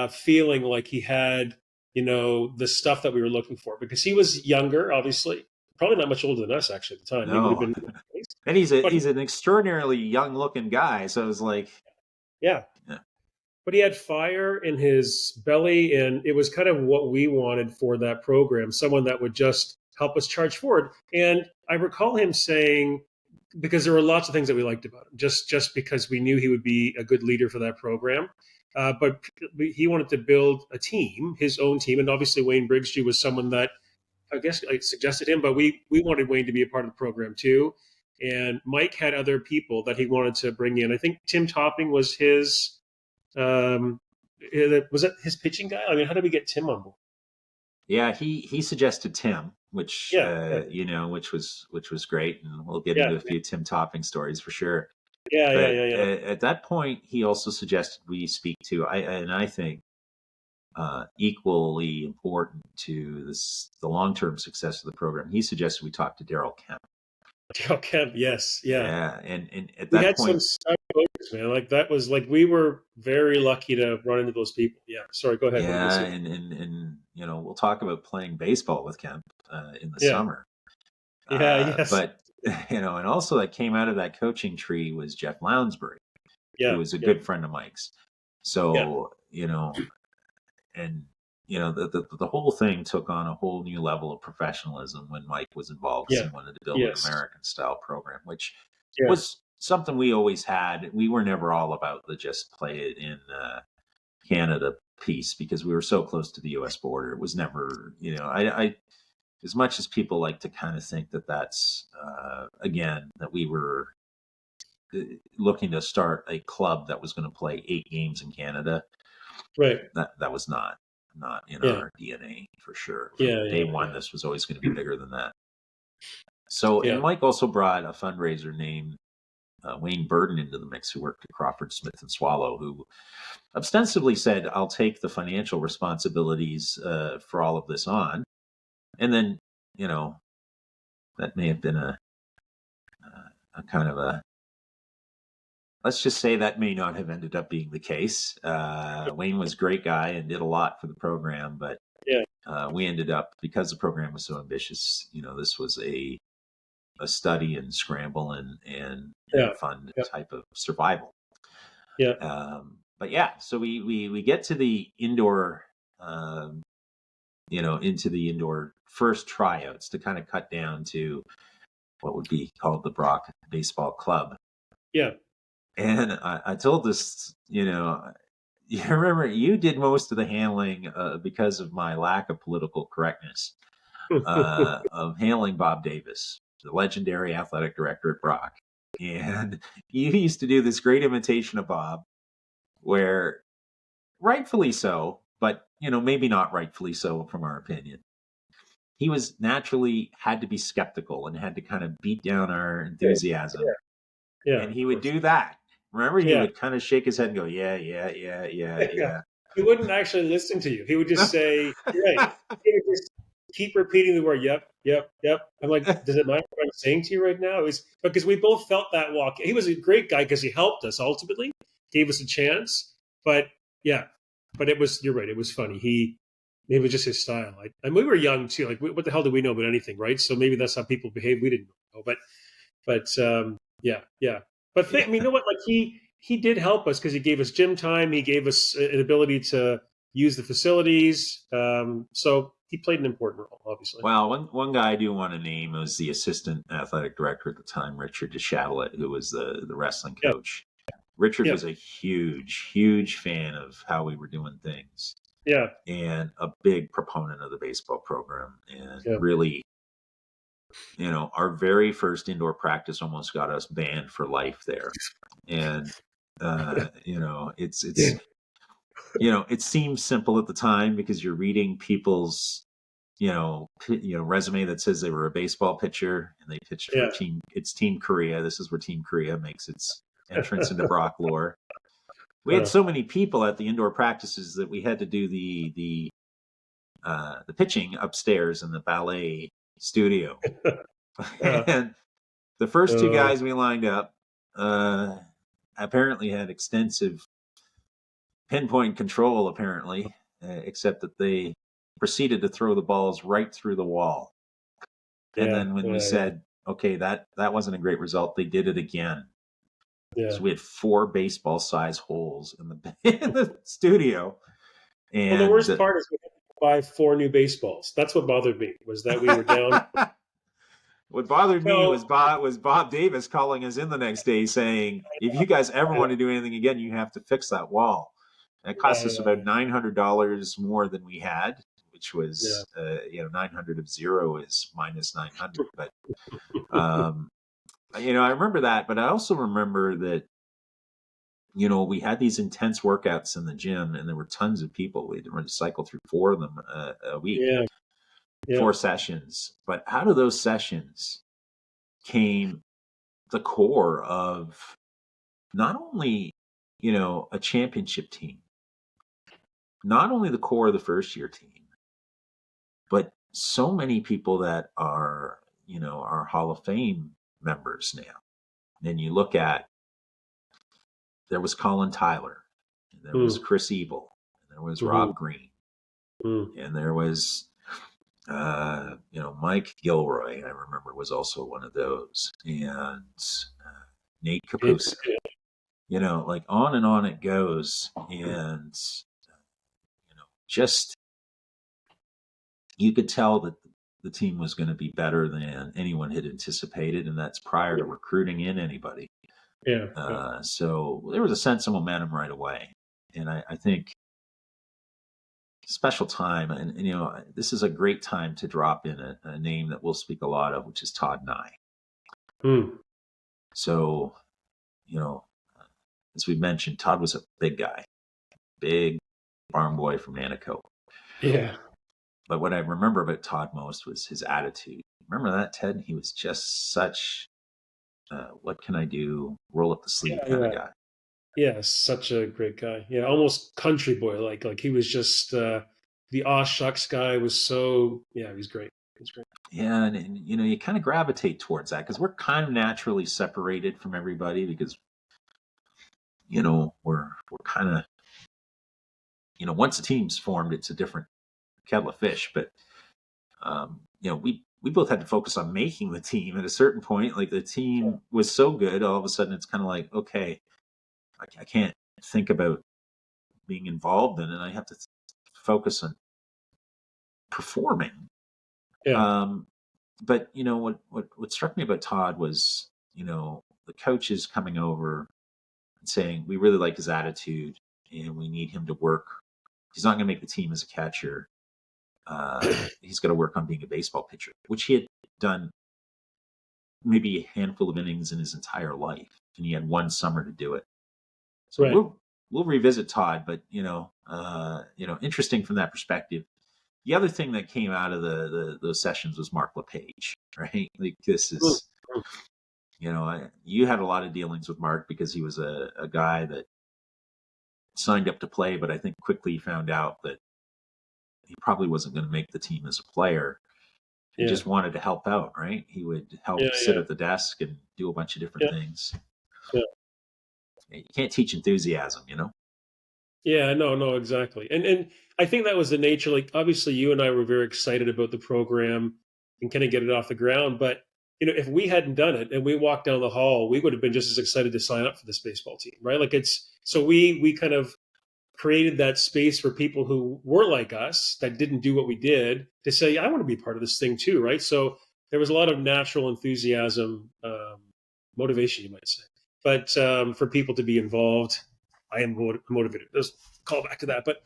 feeling like he had the stuff that we were looking for, because he was younger, obviously, probably not much older than us actually at the time. He would have No. been, And he's but an extraordinarily young looking guy. So it was like, yeah. yeah. But he had fire in his belly, and it was kind of what we wanted for that program, someone that would just help us charge forward. And I recall him saying, because there were lots of things that we liked about him, just because we knew he would be a good leader for that program. But he wanted to build a team, his own team. And obviously Wayne Briggs was someone that I guess I suggested him, but we wanted Wayne to be a part of the program too. And Mike had other people that he wanted to bring in. I think Tim Topping was his, was that his pitching guy? I mean, how did we get Tim on board? Yeah, he suggested Tim, which which was great, and we'll get into a few Tim Topping stories for sure. Yeah. At that point, he also suggested we speak to, I think, equally important to the long-term success of the program. He suggested we talk to Daryl Kemp. Daryl Kemp, yes, yeah. And at We that had point, some stud coaches, man. Like that was like we were very lucky to run into those people. Yeah, sorry, go ahead. yeah, and we'll talk about playing baseball with Kemp in the summer. Yes. But and also that came out of that coaching tree was Jeff Lounsbury, who was a good friend of Mike's. So and the whole thing took on a whole new level of professionalism when Mike was involved. He wanted to build an American style program, which was something we always had. We were never all about the just play it in Canada piece, because we were so close to the U.S. border. It was never, I as much as people like to kind of think that that's again, that we were looking to start a club that was going to play 8 games in Canada. Right. That was not in our DNA for sure. From day one, this was always going to be bigger than that. So, and Mike also brought a fundraiser named Wayne Burden into the mix, who worked at Crawford Smith and Swallow, who ostensibly said, "I'll take the financial responsibilities for all of this on," and then that may have been a kind of a, let's just say that may not have ended up being the case. Wayne was a great guy and did a lot for the program, but we ended up, because the program was so ambitious, this was a study and scramble and fun type of survival. But so we get to the indoor, into the indoor first tryouts to kind of cut down to what would be called the Brock Baseball Club. Yeah. And I told this, you remember you did most of the handling because of my lack of political correctness. of hailing Bob Davis, the legendary athletic director at Brock. And he used to do this great imitation of Bob, where rightfully so, but maybe not rightfully so from our opinion. He was naturally had to be skeptical and had to kind of beat down our enthusiasm. Yeah, And he of would course. do that. Remember, he Yeah. would kind of shake his head and go, yeah, yeah, yeah, yeah, Yeah. yeah. He wouldn't actually listen to you. He would just say, "You're right." He would just keep repeating the word, "Yep, yep, yep." I'm like, does it matter what I'm saying to you right now? It was because we both felt that walk. He was a great guy because he helped us ultimately, gave us a chance. But yeah, but it was. You're right. It was funny. It was just his style. And we were young too. Like, what the hell do we know about anything, right? So maybe that's how people behave. We didn't know, but yeah, yeah. But Yeah. I mean, you know what? Like he did help us because he gave us gym time. He gave us an ability to use the facilities. So he played an important role, obviously. Well, one guy I do want to name was the assistant athletic director at the time, Richard DeShadlet, who was the wrestling Yeah, coach. Richard yeah, was a huge fan of how we were doing things yeah, and a big proponent of the baseball program. And yeah, really, our very first indoor practice almost got us banned for life there. And it's yeah, it seems simple at the time because you're reading people's resume that says they were a baseball pitcher and they pitched for yeah. Team Korea. This is where Team Korea makes its entrance into Brock lore. We had so many people at the indoor practices that we had to do the pitching upstairs in the ballet studio. uh, And the first two uh, guys we lined up apparently had extensive pinpoint control, apparently, except that they proceeded to throw the balls right through the wall. And yeah, then when we yeah, said, okay, that wasn't a great result, they did it again. yeah. So we had 4 baseball size holes in the in the studio. Well, the And worst part is we had to buy 4 new baseballs. That's what bothered me was that we were down. what bothered me So was Bob Davis calling us in the next day saying, if you guys ever want to do anything again, you have to fix that wall. And it cost us about $900 more than we had, which was, 900 of zero is minus 900. But, I remember that, but I also remember that, we had these intense workouts in the gym and there were tons of people. We had to cycle through 4 of them a week, yeah, yeah, 4 sessions. But out of those sessions came the core of not only, a championship team, not only the core of the first year team, but so many people that are, are Hall of Fame members now. And you look at, there was Colin Tyler, and there was mm, Chris Ebel, and there was mhm, Rob Green, mm. and there was, Mike Gilroy, I remember, was also one of those, and Nate Yeah, Capusa. Like on and on it goes, and just you could tell that the team was going to be better than anyone had anticipated, and that's prior to recruiting in anybody. yeah, yeah. So there was a sense of momentum right away, and I think special time, and this is a great time to drop in a name that we'll speak a lot of, which is Todd Nye. Mm. So you know, as we mentioned, Todd was a big guy, big farm boy from Nanticoke. Yeah. But what I remember about Todd most was his attitude. Remember that, Ted? He was just such, what can I do? Roll up the sleeve Yeah, kind of yeah. guy. Yeah, such a great guy. Yeah, almost country boy like he was just the aw shucks guy was so yeah, he was great. He was great. Yeah, and you kind of gravitate towards that because we're kind of naturally separated from everybody because we're kind of once a team's formed, it's a different kettle of fish. But we both had to focus on making the team at a certain point. Like the team was so good, all of a sudden it's kind of like, okay, I can't think about being involved in it. I have to focus on performing. Yeah. But what struck me about Todd was the coaches coming over and saying we really like his attitude and we need him to work. He's not going to make the team as a catcher, he's got to work on being a baseball pitcher, which he had done maybe a handful of innings in his entire life, and he had one summer to do it. So Right. we'll revisit Todd, but interesting from that perspective. The other thing that came out of those sessions was Mark LePage, right? Like this Mm, is, mm. you had a lot of dealings with Mark because he was a guy that signed up to play, but I think quickly found out that he probably wasn't going to make the team as a player. He Yeah. just wanted to help out, right? He would Yeah. help sit Yeah. at the desk and do a bunch of different Yeah. things. Yeah. You can't teach enthusiasm, you know? Yeah, no, exactly. And I think that was the nature. Like obviously you and I were very excited about the program and kind of get it off the ground. But if we hadn't done it and we walked down the hall, we would have been just as excited to sign up for this baseball team, right? Like it's so we kind of created that space for people who were like us that didn't do what we did to say, I want to be part of this thing too, right? So there was a lot of natural enthusiasm, motivation, you might say, but for people to be involved, I am motivated. Let's call back to that, but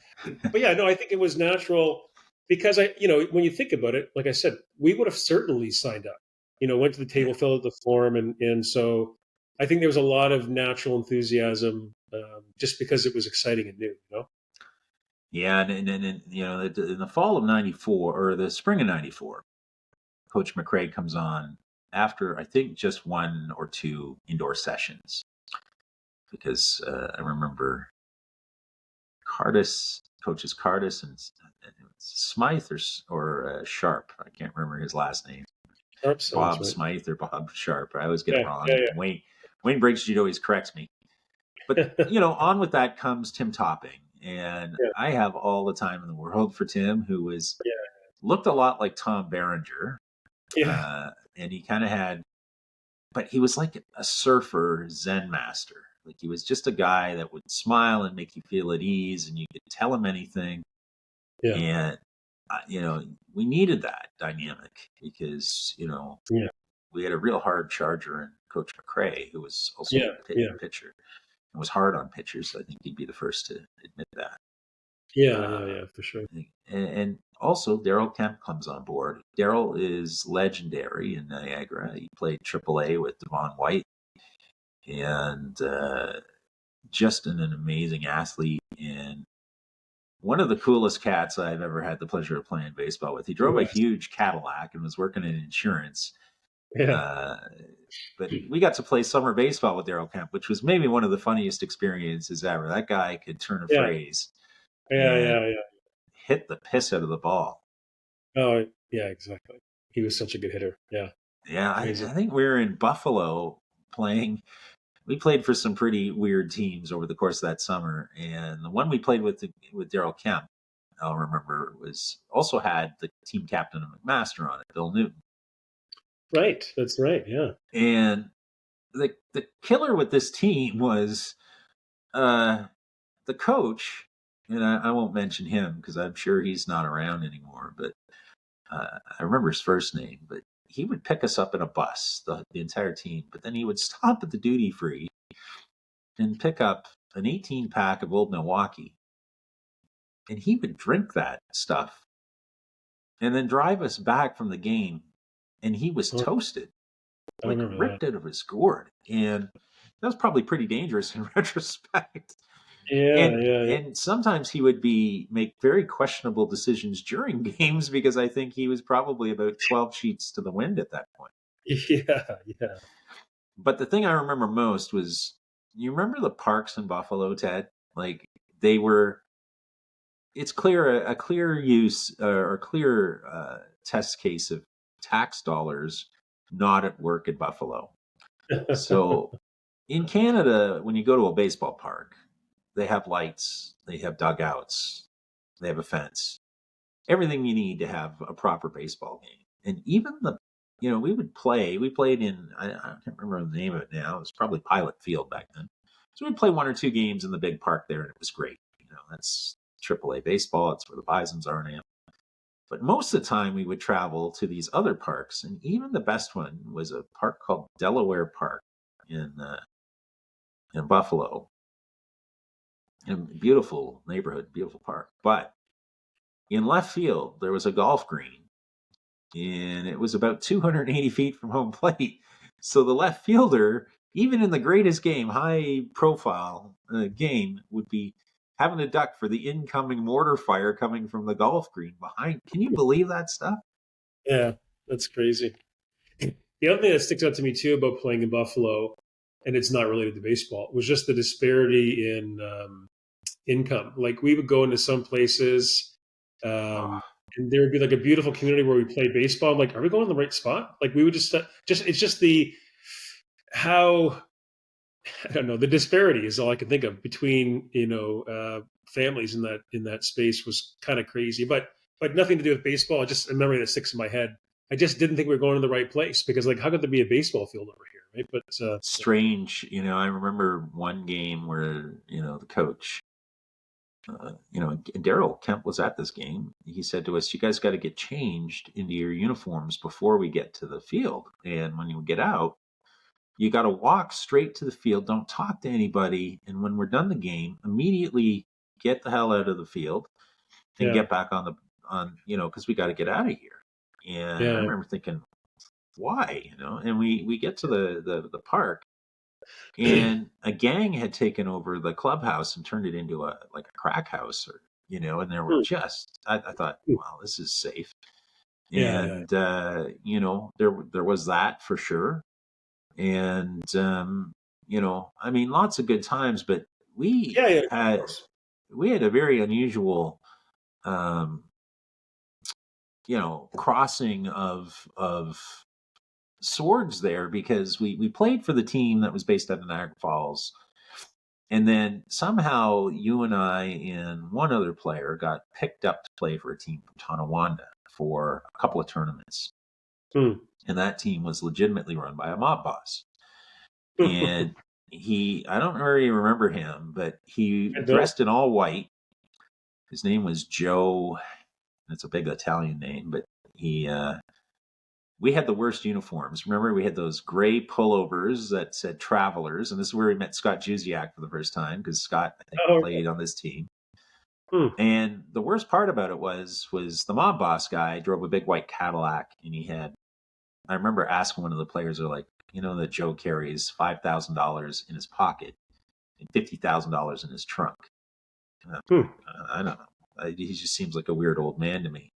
yeah, no, I think it was natural because when you think about it, like I said, we would have certainly signed up. Went to the Yeah. table, filled out the form, and so I think there was a lot of natural enthusiasm just because it was exciting and new. Yeah, and in the fall of '94 or the spring of '94, Coach McRae comes on after I think just one or two indoor sessions because I remember coaches Cardis and Smythe or Sharp. I can't remember his last name. Sharp sounds Bob right. Smythe or Bob Sharp. I always get it Yeah, wrong. yeah, Wayne Briggs always corrects me. But yeah, on with that comes Tim Topping, and yeah, I have all the time in the world for Tim, who was yeah, looked a lot like Tom Berenger, yeah. and he kind of had, but he was like a surfer Zen master. Like he was just a guy that would smile and make you feel at ease, and you could tell him anything. Yeah, And we needed that dynamic because yeah, we had a real hard charger in Coach McRae, who was also yeah, a yeah, pitcher and was hard on pitchers. I think he'd be the first to admit that. yeah, yeah, Uh, yeah, for sure. and also Daryl Kemp comes on board. Daryl is legendary in Niagara. He played AAA with Devon White, and just an amazing athlete and one of the coolest cats I've ever had the pleasure of playing baseball with. He drove a Yes. huge Cadillac and was working in insurance. Yeah, Uh, but we got to play summer baseball with Daryl Kemp, which was maybe one of the funniest experiences ever. That guy could turn a yeah, phrase yeah, and yeah, yeah. hit the piss out of the ball. Oh, yeah, exactly. He was such a good hitter. Yeah, Yeah, amazing. I think we were in Buffalo playing. We played for some pretty weird teams over the course of that summer, and the one we played with Daryl Kemp, I'll remember, was also had the team captain of McMaster on it, Bill Newton. Right, that's right. Yeah, And the killer with this team was uh, the coach, and I won't mention him because I'm sure he's not around anymore. But I remember his first name. But he would pick us up in a bus, the entire team. But then he would stop at the duty free and pick up an 18 pack of Old Milwaukee, and he would drink that stuff and then drive us back from the game. And he was oh, toasted, I like remember that. ripped out of his gourd, and that was probably pretty dangerous in retrospect. Yeah, And yeah, and sometimes he would make very questionable decisions during games because I think he was probably about 12 sheets to the wind at that point. yeah, yeah, yeah. But the thing I remember most was, you remember the parks in Buffalo, Ted? Like they were, it's clear a clear use or clear test case of tax dollars not at work at Buffalo. So in Canada, when you go to a baseball park, they have lights, they have dugouts, they have a fence, everything you need to have a proper baseball game. And even we played in, I can't remember the name of it now. It was probably Pilot Field back then. So we'd play one or two games in the big park there, and it was great. That's AAA baseball. It's where the Bisons are now. But most of the time, we would travel to these other parks, and even the best one was a park called Delaware Park in Buffalo. A beautiful neighborhood, beautiful park. But in left field, there was a golf green, and it was about 280 feet from home plate. So the left fielder, even in the greatest game, high profile game, would be having to duck for the incoming mortar fire coming from the golf green behind. Can you believe that stuff? Yeah, that's crazy. The other thing that sticks out to me too about playing in Buffalo, and it's not related to baseball, was just the disparity in income. Like we would go into some places, Oh, and there would be like a beautiful community where we played baseball. I'm like, are we going to the right spot? Like we would just it's just the how I don't know, the disparity is all I can think of between families in that space was kind of crazy, but nothing to do with baseball. Just a memory that sticks in my head. I just didn't think we were going to the right place because like how could there be a baseball field over here, right? But strange. I remember one game where, the coach, Daryl Kemp was at this game. He said to us, "You guys got to get changed into your uniforms before we get to the field. And when you get out, you got to walk straight to the field. Don't talk to anybody. And when we're done the game, immediately get the hell out of the field and yeah, get back because we got to get out of here." And I yeah. remember thinking, why? And we get to the park, and a gang had taken over the clubhouse and turned it into a crack house, and there were just I thought, wow, this is safe. Yeah, yeah, And there was that for sure. And I mean, lots of good times, but we yeah, yeah. Of had course. we had a very unusual um crossing of swords there, because we played for the team that was based out of Niagara Falls. And then somehow you and I and one other player got picked up to play for a team from Tonawanda for a couple of tournaments. Hmm. And that team was legitimately run by a mob boss. And I don't really remember him, but he I don't. dressed in all white. His name was Joe. It's a big Italian name, but we had the worst uniforms. Remember, we had those gray pullovers that said Travelers, and this is where we met Scott Jusiak for the first time, because Scott, I think, Oh, played on this team. hmm. And the worst part about it was the mob boss guy drove a big white Cadillac, and I remember asking one of the players, they're like, that Joe carries $5,000 in his pocket and $50,000 in his trunk. Hmm. I don't know. He just seems like a weird old man to me.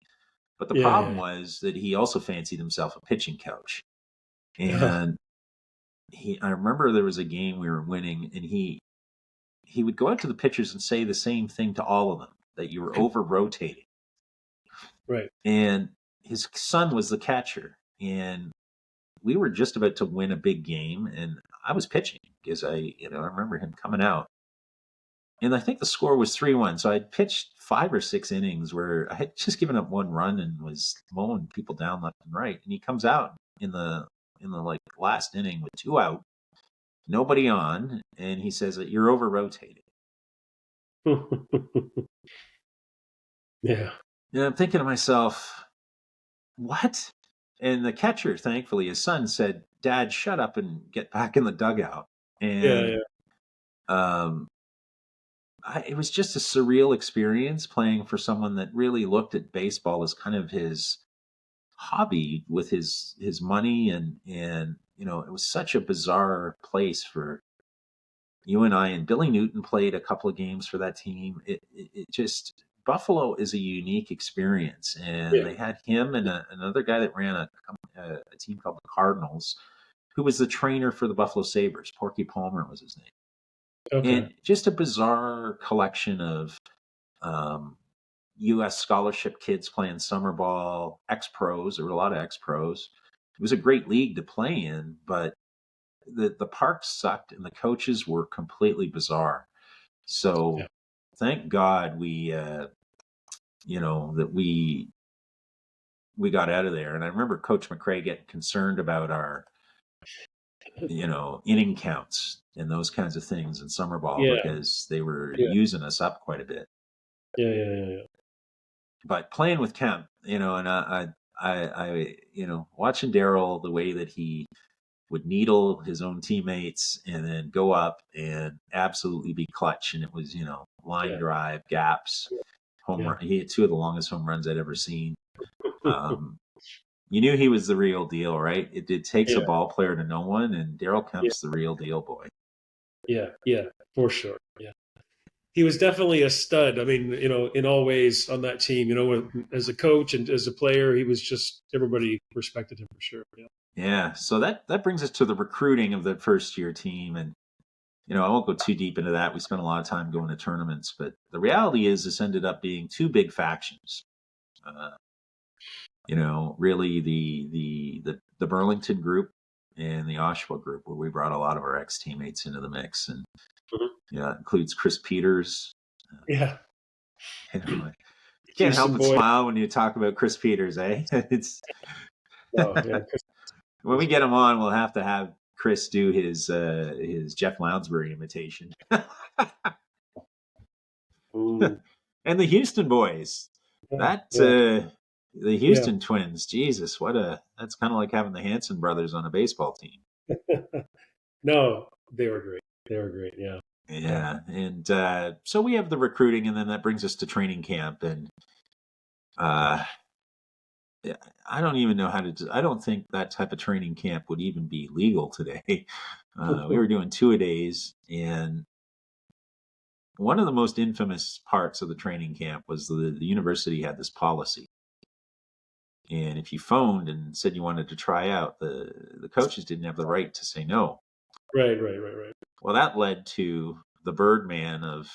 But the Yeah, problem yeah, was that he also fancied himself a pitching coach. yeah. And I remember there was a game we were winning, and he would go out to the pitchers and say the same thing to all of them, that you were over rotating. Right. And his son was the catcher, and we were just about to win a big game, and I was pitching because I remember him coming out, and I think the score was 3-1. So I'd pitched 5 or 6 innings where I had just given up one run and was mowing people down left and right. And he comes out in the last inning with 2 out, nobody on, and he says that you're over rotating. Yeah. And I'm thinking to myself, what? And the catcher, thankfully, his son said, "Dad, shut up and get back in the dugout." Yeah, And yeah. um, it was just a surreal experience playing for someone that really looked at baseball as kind of his hobby with his money, and it was such a bizarre place for you and I. And Billy Newton played a couple of games for that team. It just, Buffalo is a unique experience, and Yeah. they had him and another guy that ran a team called the Cardinals, who was the trainer for the Buffalo Sabres. Porky Palmer was his name. Okay. And just a bizarre collection of um, U.S. scholarship kids playing summer ball, ex-pros. There were a lot of ex-pros. It was a great league to play in, but the park sucked and the coaches were completely bizarre. So Yeah. thank God that we got out of there. And I remember Coach McRae getting concerned about our inning counts and those kinds of things in summer ball, Yeah. because they were Yeah. using us up quite a bit. Yeah. Yeah. Yeah. Yeah. But playing with Kemp, and watching Daryl, the way that he would needle his own teammates and then go up and absolutely be clutch. And it was, line Yeah. drive, gaps, home run. He hit 2 of the longest home runs I'd ever seen. You knew he was the real deal, right? It takes a ball player to know one, and Darryl Kemp's the real deal, boy. Yeah, for sure. Yeah. He was definitely a stud. I mean, in all ways on that team, as a coach and as a player, he was just, everybody respected him for sure. Yeah. Yeah. So that brings us to the recruiting of the first year team. And, I won't go too deep into that. We spent a lot of time going to tournaments, but the reality is this ended up being 2 big factions. Really the Burlington group and the Oshawa group, where we brought a lot of our ex-teammates into the mix. And, it includes Chris Peters. Yeah. You can't help but smile when you talk about Chris Peters, eh? When we get him on, we'll have to have Chris do his Jeff Lounsbury imitation. And the Houston boys. The Houston twins. Jesus, that's kind of like having the Hanson brothers on a baseball team. No, they were great. Yeah. Yeah. And so we have the recruiting, and then that brings us to training camp. And I don't even know I don't think that type of training camp would even be legal today. We were doing 2-a-days, and one of the most infamous parts of the training camp was the university had this policy. And if you phoned and said you wanted to try out, the coaches didn't have the right to say no. Right. Well, that led to the Birdman of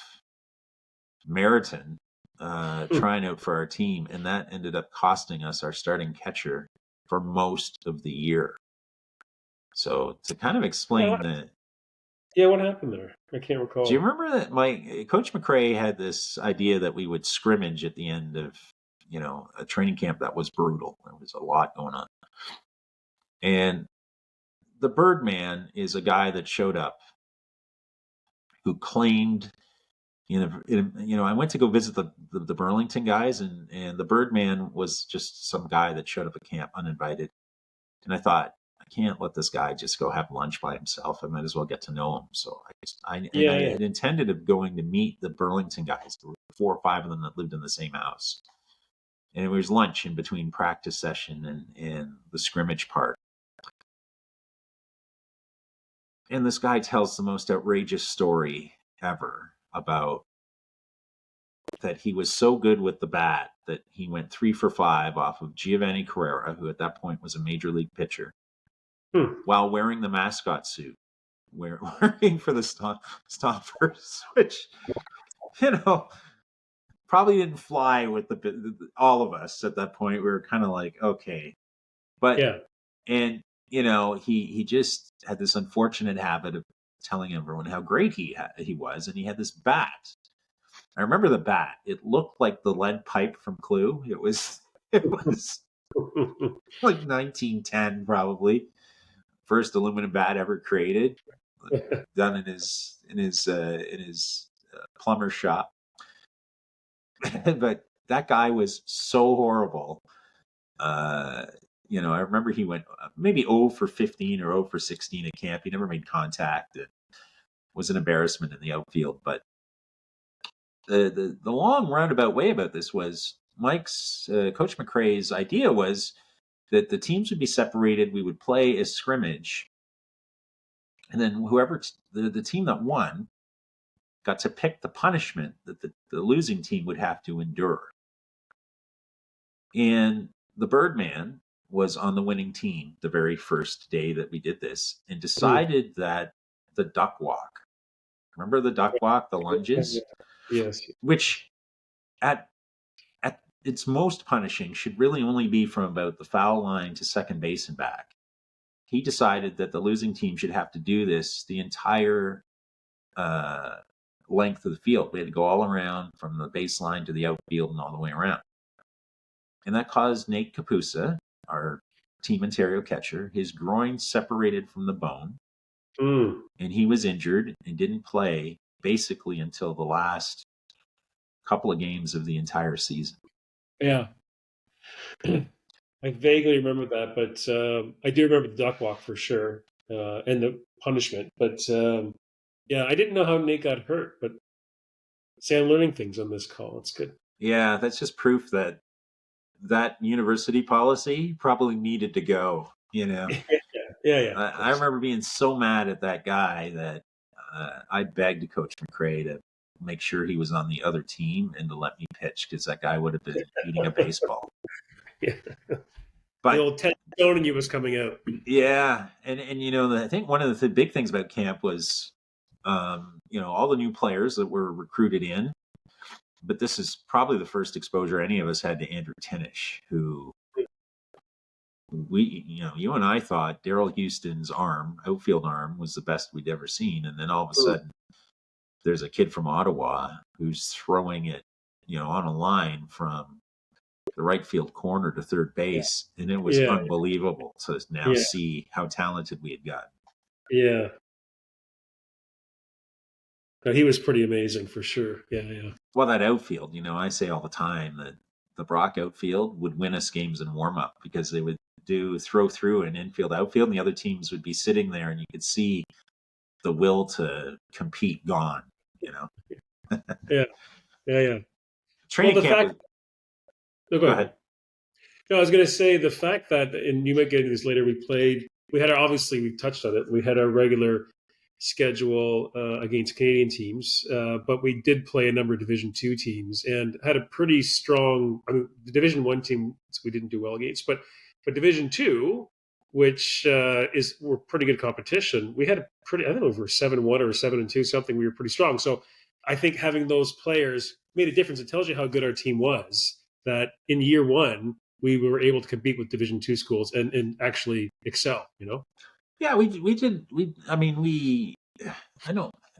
Meriton trying out for our team, and that ended up costing us our starting catcher for most of the year. So to kind of explain that. Yeah, what happened there? I can't recall. Do you remember that Coach McRae had this idea that we would scrimmage at the end of, a training camp that was brutal? There was a lot going on. And the Birdman is a guy that showed up who claimed, I went to go visit the Burlington guys, and the Birdman was just some guy that showed up at camp uninvited. And I thought, I can't let this guy just go have lunch by himself. I might as well get to know him. So I had intended of going to meet the Burlington guys. There were 4 or 5 of them that lived in the same house. And it was lunch in between practice session and the scrimmage part. And this guy tells the most outrageous story ever about that he was so good with the bat that he went 3 for 5 off of Giovanni Carrera, who at that point was a major league pitcher, while wearing the mascot suit, working for the Stompers, which, probably didn't fly with all of us at that point. We were kind of like, okay. But, and, he just had this unfortunate habit of telling everyone how great he was, and he had this bat. I remember the bat. It looked like the lead pipe from Clue. It was like 1910 probably. First aluminum bat ever created, done in his plumber shop. But that guy was so horrible. I remember he went maybe 0 for 15 or 0 for 16 at camp. He never made contact. It was an embarrassment in the outfield. But the long roundabout way about this was Coach McRae's idea was that the teams would be separated. We would play as scrimmage, and then whoever the team that won got to pick the punishment that the losing team would have to endure. And the Birdman was on the winning team the very first day that we did this, and decided that the duck walk. Remember the duck walk, the lunges? Yes. Which at its most punishing should really only be from about the foul line to second base and back. He decided that the losing team should have to do this the entire length of the field. We had to go all around from the baseline to the outfield and all the way around. And that caused Nate Kapusa, our Team Ontario catcher, his groin separated from the bone. And he was injured and didn't play basically until the last couple of games of the entire season. Yeah. I vaguely remember that, but I do remember the duck walk for sure, and the punishment. But I didn't know how Nate got hurt, but see, I'm learning things on this call. It's good. Yeah, that's just proof that that university policy probably needed to go. Yeah, of I course. remember being so mad at that guy that I begged Coach McRae to make sure he was on the other team and to let me pitch because that guy would have been eating a baseball. Yeah. The But old Ted Stone in you was coming out. yeah, and I think one of the big things about camp was, all the new players that were recruited in. But this is probably the first exposure any of us had to Andrew Tinish, who you and I thought Daryl Houston's outfield arm, was the best we'd ever seen. And then all of a sudden, there's a kid from Ottawa who's throwing it, on a line from the right field corner to third Yeah, base. And it was yeah, unbelievable to now yeah, see how talented we had gotten. yeah. No, he was pretty amazing for sure. Yeah. Well, that outfield, I say all the time that the Brock outfield would win us games in warm up because they would throw through an infield outfield and the other teams would be sitting there and you could see the will to compete gone, Yeah, yeah. Well, Training the camp fact. was, No, go go ahead. ahead. No, I was going to say the fact that, and you might get into this later. We had obviously we touched on it. We had our regular schedule against Canadian teams, but we did play a number of Division 2 teams and had a pretty strong. I mean, the Division 1 team we didn't do well against, but Division 2, which were pretty good competition. We had a pretty. I don't know if we were 7-1 or 7-2, something. We were pretty strong. So I think having those players made a difference. It tells you how good our team was. That in year one we were able to compete with Division 2 schools and actually excel. Yeah, we did. I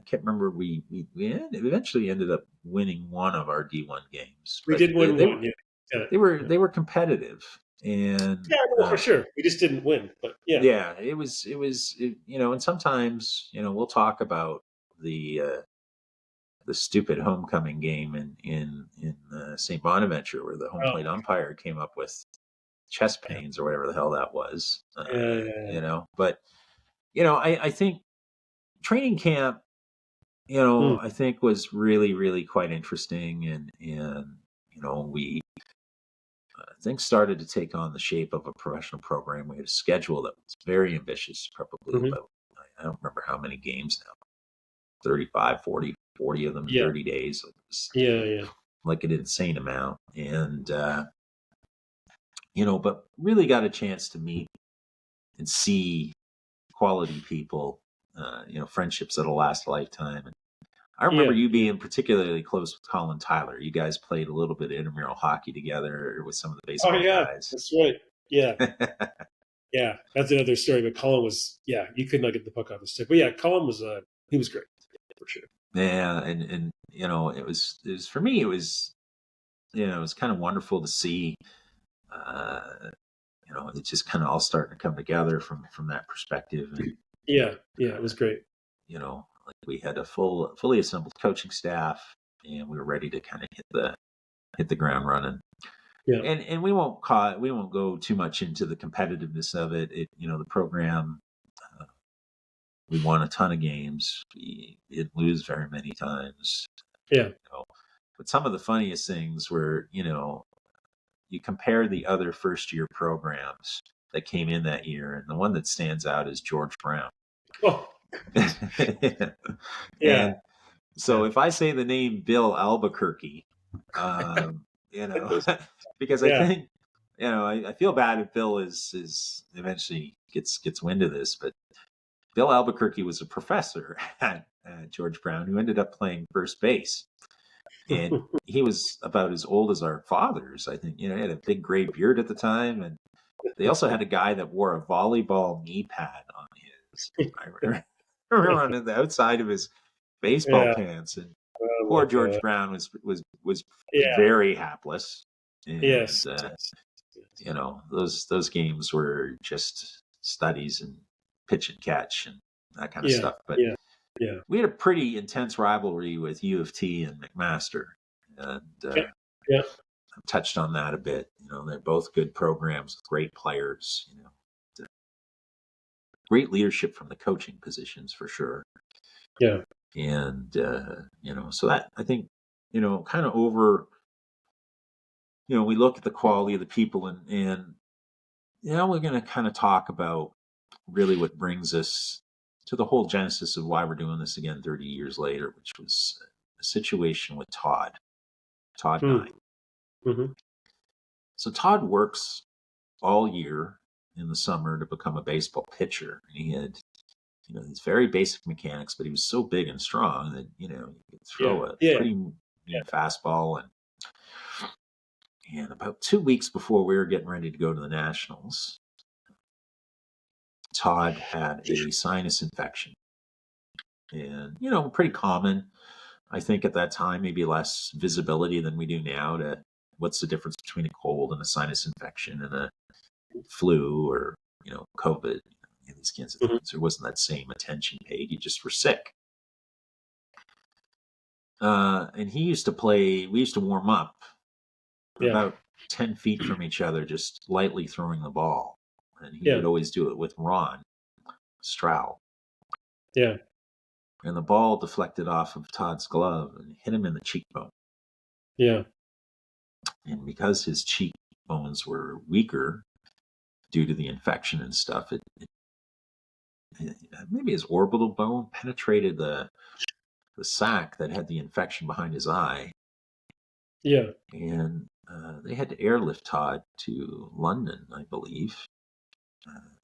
can't remember. We eventually ended up winning one of our D1 games, We but did win they one. Yeah. Yeah. they were competitive. And Yeah, no, for sure. We just didn't win, but yeah, yeah, and sometimes, we'll talk about the stupid homecoming game in St. Bonaventure where the home oh, plate umpire came up with chest yeah, pains or whatever the hell that was. yeah. But I think training camp, Mm, I think was really, really quite interesting. And we, things started to take on the shape of a professional program. We had a schedule that was very ambitious, probably mhm. about, I don't remember how many games now, 35, 40 of them in Yeah, 30 days. It was yeah. like an insane amount. And, but really got a chance to meet and see quality people, friendships that'll last a lifetime. And I remember Yeah, you yeah. being particularly close with Colin Tyler. You guys played a little bit of intramural hockey together with some of the Oh baseball yeah, guys. that's right. Yeah, yeah. That's another story. But Colin was, yeah, you could not get the puck off the stick. But yeah, Colin was, he was great for sure. Yeah, and it was for me. It was kind of wonderful to see. Uh, it's just kind of all starting to come together from that perspective. And Yeah, it was great. like we had a fully assembled coaching staff, and we were ready to kind of hit the ground running. Yeah, And we won't go too much into the competitiveness of it. The program, uh, we won a ton of games. We didn't lose very many times. yeah. But some of the funniest things were, you compare the other first year programs that came in that year, and the one that stands out is George Brown. Oh, yeah, And so yeah. if I say the name Bill Albuquerque, um, you know, Those- because I yeah. think, I feel bad if Bill is eventually gets wind of this, but Bill Albuquerque was a professor at George Brown who ended up playing first base. And he was about as old as our fathers. I think, he had a big gray beard at the time. And they also had a guy that wore a volleyball knee pad on his, I remember on the outside of his baseball Yeah. pants. And Oh my poor George God. Brown was Yeah. very hapless. And, Yes. Yes. those games were just studies and pitch and catch and that kind of Yeah. stuff. But Yeah. Yeah. we had a pretty intense rivalry with U of T and McMaster. And, Yeah. Yeah. I've touched on that a bit. They're both good programs with great players, great leadership from the coaching positions for sure. Yeah. And, so that I think, kind of over we look at the quality of the people, and we're going to kind of talk about really what brings us to the whole genesis of why we're doing this again 30 years later, which was a situation with Todd and I. Mm-hmm. So Todd works all year in the summer to become a baseball pitcher. And he had, these very basic mechanics, but he was so big and strong that, he could throw a pretty mean fastball. And about 2 weeks before we were getting ready to go to the Nationals, Todd had a sinus infection. And, pretty common. I think at that time, maybe less visibility than we do now to what's the difference between a cold and a sinus infection and a flu or, COVID, these kinds of things. There wasn't that same attention paid. You just were sick. And we used to warm up about 10 feet from each other, just lightly throwing the ball. And he would always do it with Ron Stroud. Yeah. And the ball deflected off of Todd's glove and hit him in the cheekbone. Yeah. And because his cheekbones were weaker due to the infection and stuff, it maybe his orbital bone penetrated the sac that had the infection behind his eye. Yeah. And they had to airlift Todd to London, I believe,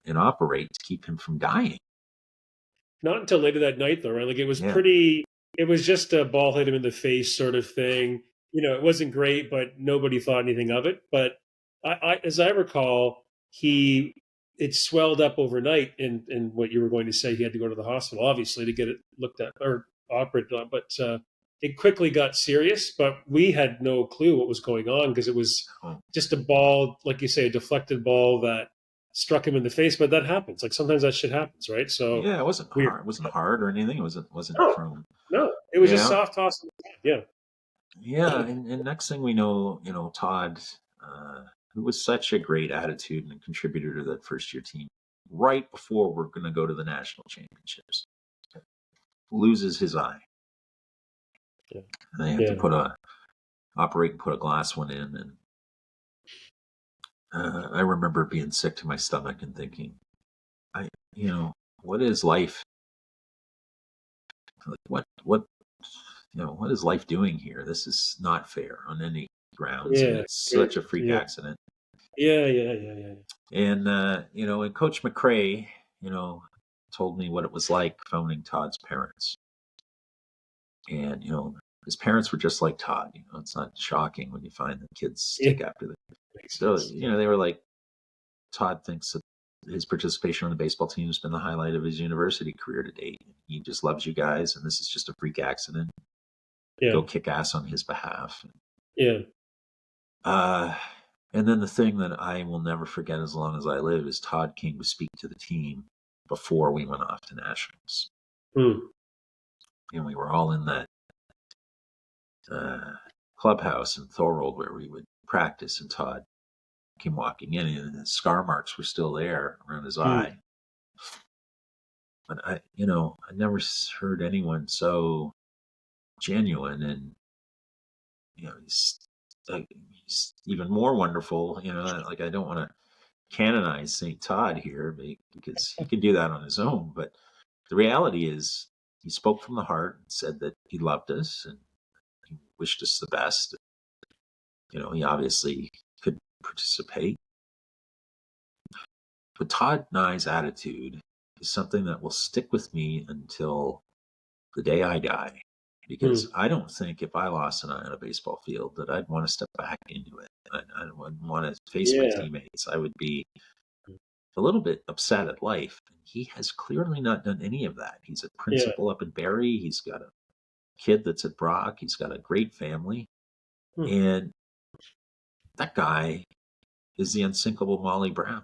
and operate to keep him from dying. Not until later that night, though, right? Like, it was it was just a ball hit him in the face sort of thing. It wasn't great, but nobody thought anything of it. But as I recall, it swelled up overnight. And what you were going to say, he had to go to the hospital, obviously, to get it looked at or operated on. But it quickly got serious. But we had no clue what was going on because it was just a ball, like you say, a deflected ball that struck him in the face. But that happens. Like, sometimes that shit happens, right? So it wasn't hard. It wasn't hard or anything. It wasn't from. No, it was just soft toss. Yeah. Yeah, and next thing we know, Todd, who was such a great attitude and contributor to that first year team, right before we're going to go to the national championships, loses his eye. Yeah. And they have to operate and put a glass one in. And I remember being sick to my stomach and thinking, what is life? Like, what is life doing here? This is not fair on any grounds. And it's such a freak accident. Yeah. And, and Coach McRae, told me what it was like phoning Todd's parents. And, his parents were just like Todd. It's not shocking when you find that kids stick after them. So, they were like, Todd thinks that his participation on the baseball team has been the highlight of his university career to date. He just loves you guys, and this is just a freak accident. Go kick ass on his behalf. Yeah. And then the thing that I will never forget as long as I live is Todd came to speak to the team before we went off to nationals. And we were all in that clubhouse in Thorold where we would practice, and Todd came walking in, and the scar marks were still there around his eye. But I never heard anyone so genuine, and he's even more wonderful. Like, I don't want to canonize St. Todd here because he could do that on his own, but the reality is he spoke from the heart and said that he loved us and he wished us the best. He obviously could participate, but Todd and I's attitude is something that will stick with me until the day I die. Because I don't think if I lost an eye on a baseball field that I'd want to step back into it. I wouldn't want to face my teammates. I would be a little bit upset at life. He has clearly not done any of that. He's a principal up in Barrie. He's got a kid that's at Brock. He's got a great family. And that guy is the unsinkable Molly Brown.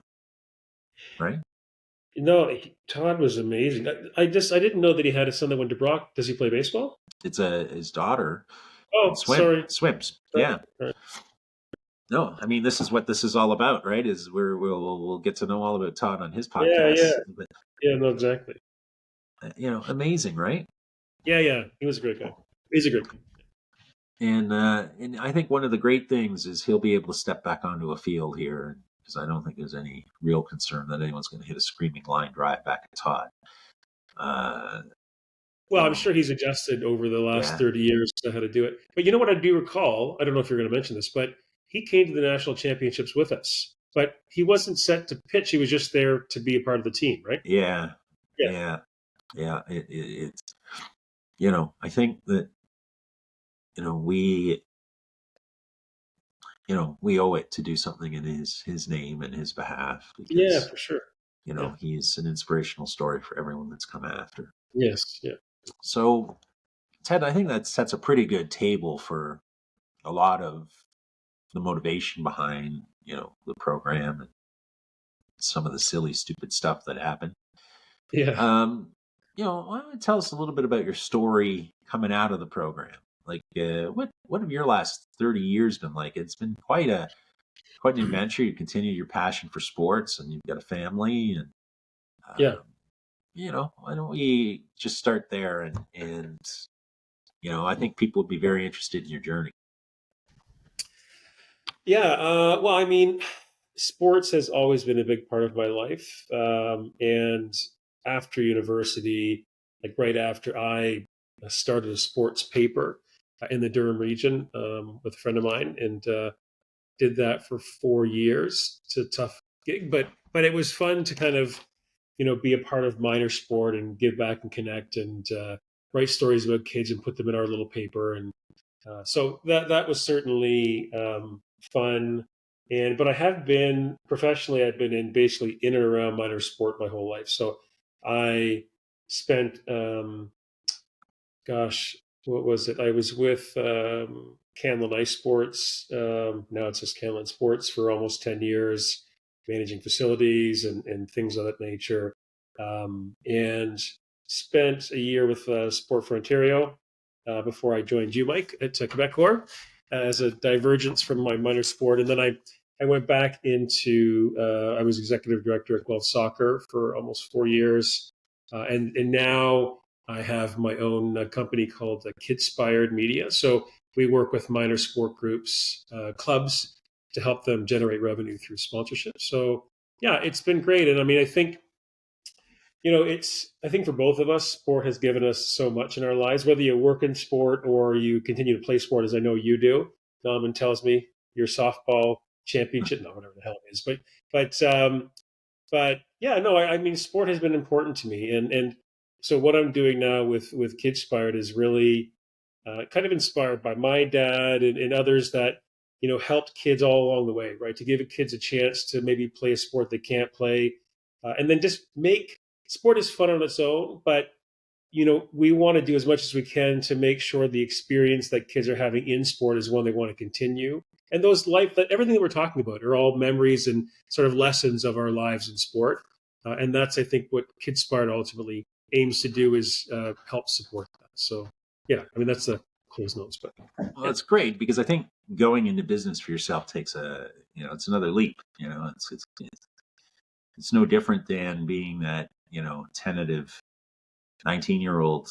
Right? No, Todd was amazing. I didn't know that he had a son that went to Brock. Does he play baseball? It's his daughter. Sorry. Swims. Sorry. Yeah. Right. No, I mean, this is what this is all about, right? Is we'll get to know all about Todd on his podcast. No, exactly. Amazing, right? Yeah. He was a great guy. He's a great guy. And I think one of the great things is he'll be able to step back onto a field here, because I don't think there's any real concern that anyone's going to hit a screaming line drive back at Todd. Uh, Well, you I'm know, sure he's adjusted over the last yeah, 30 years to how to do it. But you know what I do recall? I don't know if you're going to mention this, but he came to the national championships with us. But he wasn't set to pitch. He was just there to be a part of the team, right? yeah, Yeah. yeah, yeah. It's I think that you know we we owe it to do something in his name and his behalf, Yeah, because for sure. Yeah. he's an inspirational story for everyone that's come after. Yes. Yeah. So, Ted, I think that sets a pretty good table for a lot of the motivation behind the program and some of the silly, stupid stuff that happened. Yeah. Um, why don't you tell us a little bit about your story coming out of the program? Like, what have your last 30 years been like? It's been quite an adventure. You continue your passion for sports, and you've got a family, and Yeah. um, why don't we just start there? And I think people would be very interested in your journey. Yeah. Well, I mean, sports has always been a big part of my life. And after university, like right after I started a sports paper in the Durham region with a friend of mine, and did that for 4 years. It's a tough gig, but it was fun to kind of be a part of minor sport and give back and connect and write stories about kids and put them in our little paper. And so that was certainly fun. And but I have been professionally, I've been in basically in and around minor sport my whole life. So I spent gosh, what was it? I was with Canlin Ice Sports. Now it's just Canlin Sports for almost 10 years, managing facilities and things of that nature. And spent a year with Sport for Ontario before I joined you, Mike, at Quebecor as a divergence from my minor sport. And then I went back into, I was executive director at Guelph Soccer for almost 4 years. And now I have my own company called Kidspired Media. So we work with minor sport groups, clubs, to help them generate revenue through sponsorship. So yeah, it's been great. And I mean, I think I think for both of us, sport has given us so much in our lives. Whether you work in sport or you continue to play sport, as I know you do. Norman tells me your softball championship, no, whatever the hell it is, but but yeah, no, I mean, sport has been important to me, and so what I'm doing now with Kidspired is really kind of inspired by my dad and others that helped kids all along the way, right? To give kids a chance to maybe play a sport they can't play, and then just make sport is fun on its own, but we want to do as much as we can to make sure the experience that kids are having in sport is one they want to continue. And those that everything that we're talking about are all memories and sort of lessons of our lives in sport. And that's, I think, what Kidspired ultimately aims to do is help support that. So, yeah, I mean, that's the close notes, but Well, yeah, that's great, because I think going into business for yourself takes it's another leap. It's no different than being that tentative 19-year-old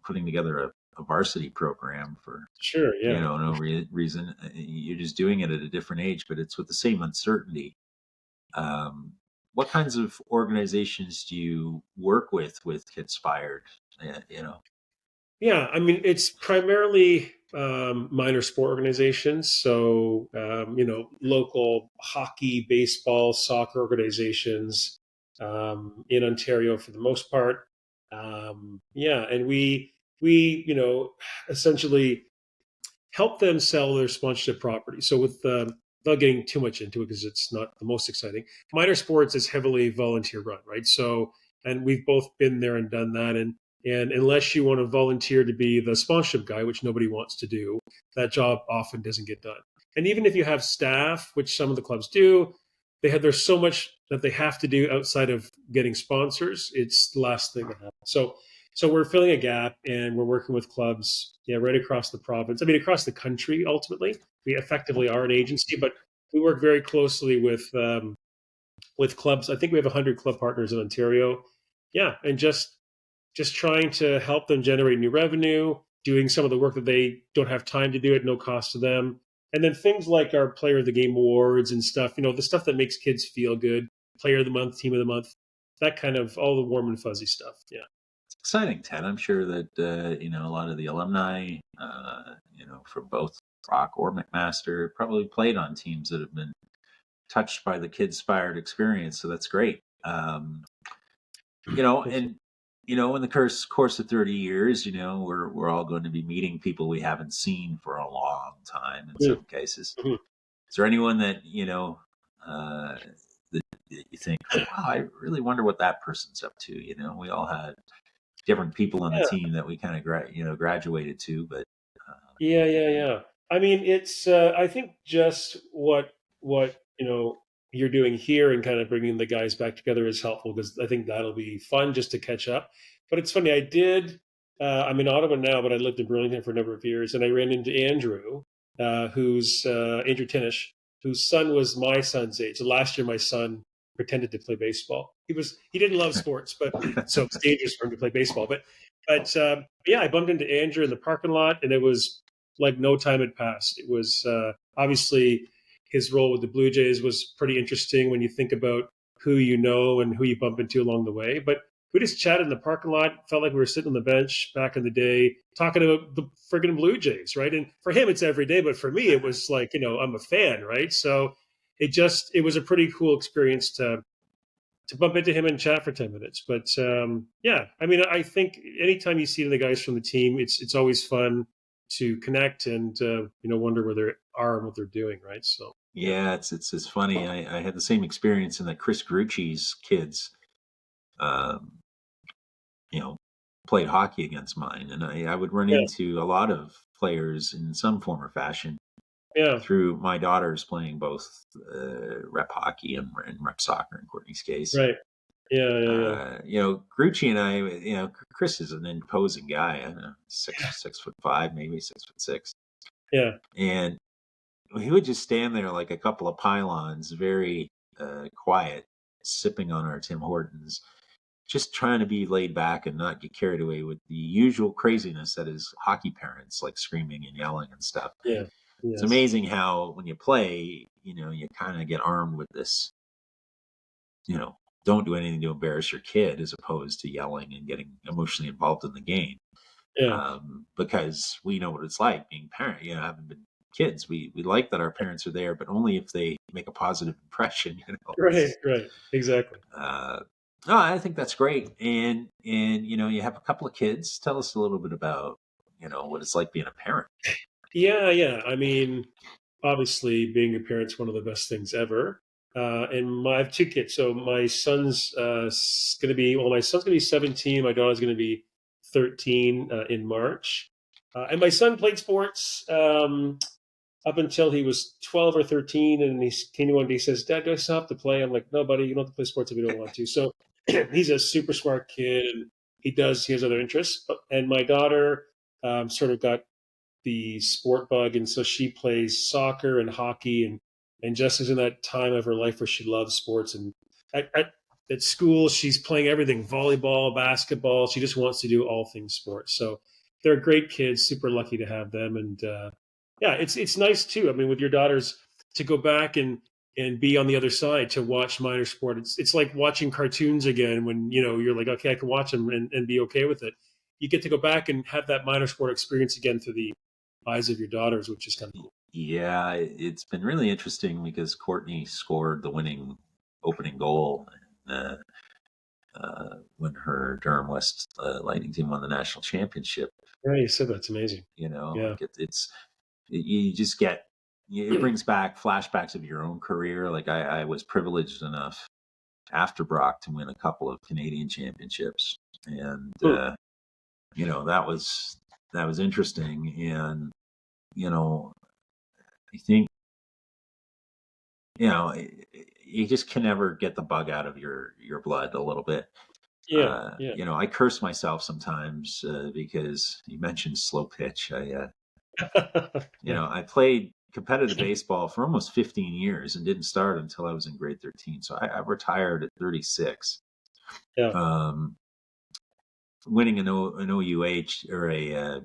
putting together a varsity program for sure, yeah. no reason. You're just doing it at a different age, but it's with the same uncertainty. What kinds of organizations do you work with Kidspired? Yeah, I mean, it's primarily minor sport organizations. So, local hockey, baseball, soccer organizations in Ontario for the most part. Yeah, and we essentially help them sell their sponsorship property. So without getting too much into it because it's not the most exciting, minor sports is heavily volunteer run, right? So, and we've both been there and done that, and unless you want to volunteer to be the sponsorship guy, which nobody wants to do, that job often doesn't get done. And even if you have staff, which some of the clubs do, there's so much that they have to do outside of getting sponsors. It's the last thing that happens. So we're filling a gap, and we're working with clubs, yeah, right across the province. I mean, across the country. Ultimately, we effectively are an agency, but we work very closely with clubs. I think we have 100 club partners in Ontario. Yeah, and just trying to help them generate new revenue, doing some of the work that they don't have time to do at no cost to them. And then things like our Player of the Game awards and stuff, the stuff that makes kids feel good, Player of the Month, Team of the Month, that kind of all the warm and fuzzy stuff. Yeah. It's exciting, Ted. I'm sure that, a lot of the alumni, from both Brock or McMaster probably played on teams that have been touched by the kid-inspired experience. So that's great. And in the course of 30 years, we're all going to be meeting people we haven't seen for a long time in some cases. Mhm. Is there anyone that, that you think, wow, I really wonder what that person's up to? We all had different people on the team that we kind of graduated to, but Yeah. I mean, it's I think just what you're doing here and kind of bringing the guys back together is helpful, because I think that'll be fun just to catch up. But it's funny, I did. I'm in Ottawa now, but I lived in Burlington for a number of years, and I ran into Andrew, who's Andrew Tinish, whose son was my son's age. So last year, my son pretended to play baseball. He didn't love sports, but so it's dangerous for him to play baseball. But yeah, I bumped into Andrew in the parking lot, and it was like no time had passed. It was obviously his role with the Blue Jays was pretty interesting when you think about who you know and who you bump into along the way. But we just chatted in the parking lot, felt like we were sitting on the bench back in the day, talking about the friggin' Blue Jays, right? And for him, it's every day, but for me, it was like, I'm a fan, right? So it was a pretty cool experience to bump into him and chat for 10 minutes. But yeah, I mean, I think anytime you see the guys from the team, it's always fun to connect and wonder where they are and what they're doing, right? So yeah, it's funny. I had the same experience in that Chris Grucci's kids, um, played hockey against mine, and I would run into a lot of players in some form or fashion. Yeah. Through my daughters playing both rep hockey and rep soccer in Courtney's case. Right. Yeah. Grucci and I, Chris is an imposing guy. I don't know, 6'5", maybe 6'6". Yeah. And he would just stand there like a couple of pylons, very quiet, sipping on our Tim Hortons, just trying to be laid back and not get carried away with the usual craziness that is hockey parents, like screaming and yelling and stuff. Yeah. It's amazing how when you play, you kind of get armed with this, don't do anything to embarrass your kid, as opposed to yelling and getting emotionally involved in the game. Yeah. Because we know what it's like being parent, having been kids. We like that our parents are there, but only if they make a positive impression, Right. Exactly. No, I think that's great. And you have a couple of kids. Tell us a little bit about, what it's like being a parent. Yeah. I mean, obviously, being a parent's one of the best things ever. And I have two kids. So my son's going to be 17. My daughter's going to be 13 in March. And my son played sports up until he was 12 or 13. And he came to one day, he says, "Dad, do I still have to play?" I'm like, "No, buddy, you don't have to play sports if you don't want to." So he's a super smart kid. And he has other interests. And my daughter sort of got the sport bug, and so she plays soccer and hockey, and just is in that time of her life where she loves sports. And at school, she's playing everything: volleyball, basketball. She just wants to do all things sports. So they're great kids. Super lucky to have them. And yeah, it's nice too. I mean, with your daughters, to go back and be on the other side to watch minor sport. It's like watching cartoons again when you're like, okay, I can watch them and be okay with it. You get to go back and have that minor sport experience again through the eyes of your daughters, which is kind of cool. Yeah, it's been really interesting because Courtney scored the winning opening goal when her Durham West Lightning team won the national championship. Yeah, you said that's amazing. Yeah. Like you just get, it brings back flashbacks of your own career. Like I was privileged enough after Brock to win a couple of Canadian championships, and that was interesting. And I think you just can never get the bug out of your blood a little bit. Yeah. I curse myself sometimes because you mentioned slow pitch. I played competitive baseball for almost 15 years and didn't start until I was in grade 13. So I retired at 36. Yeah. Winning an OUH or a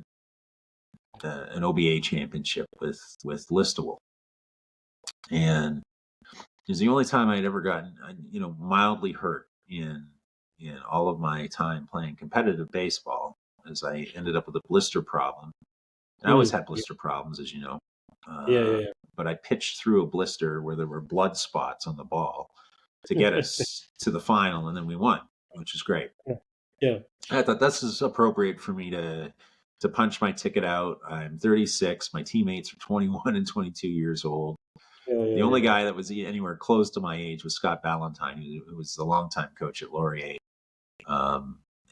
an OBA championship with Listowel, and it was the only time I'd ever gotten mildly hurt in all of my time playing competitive baseball, as I ended up with a blister problem. And I always had blister problems, as you know. Yeah. But I pitched through a blister where there were blood spots on the ball to get us to the final, and then we won, which is great. Yeah. I thought this is appropriate for me to punch my ticket out. I'm 36. My teammates are 21 and 22 years old. The only guy that was anywhere close to my age was Scott Ballantyne, who was the longtime coach at Laurier.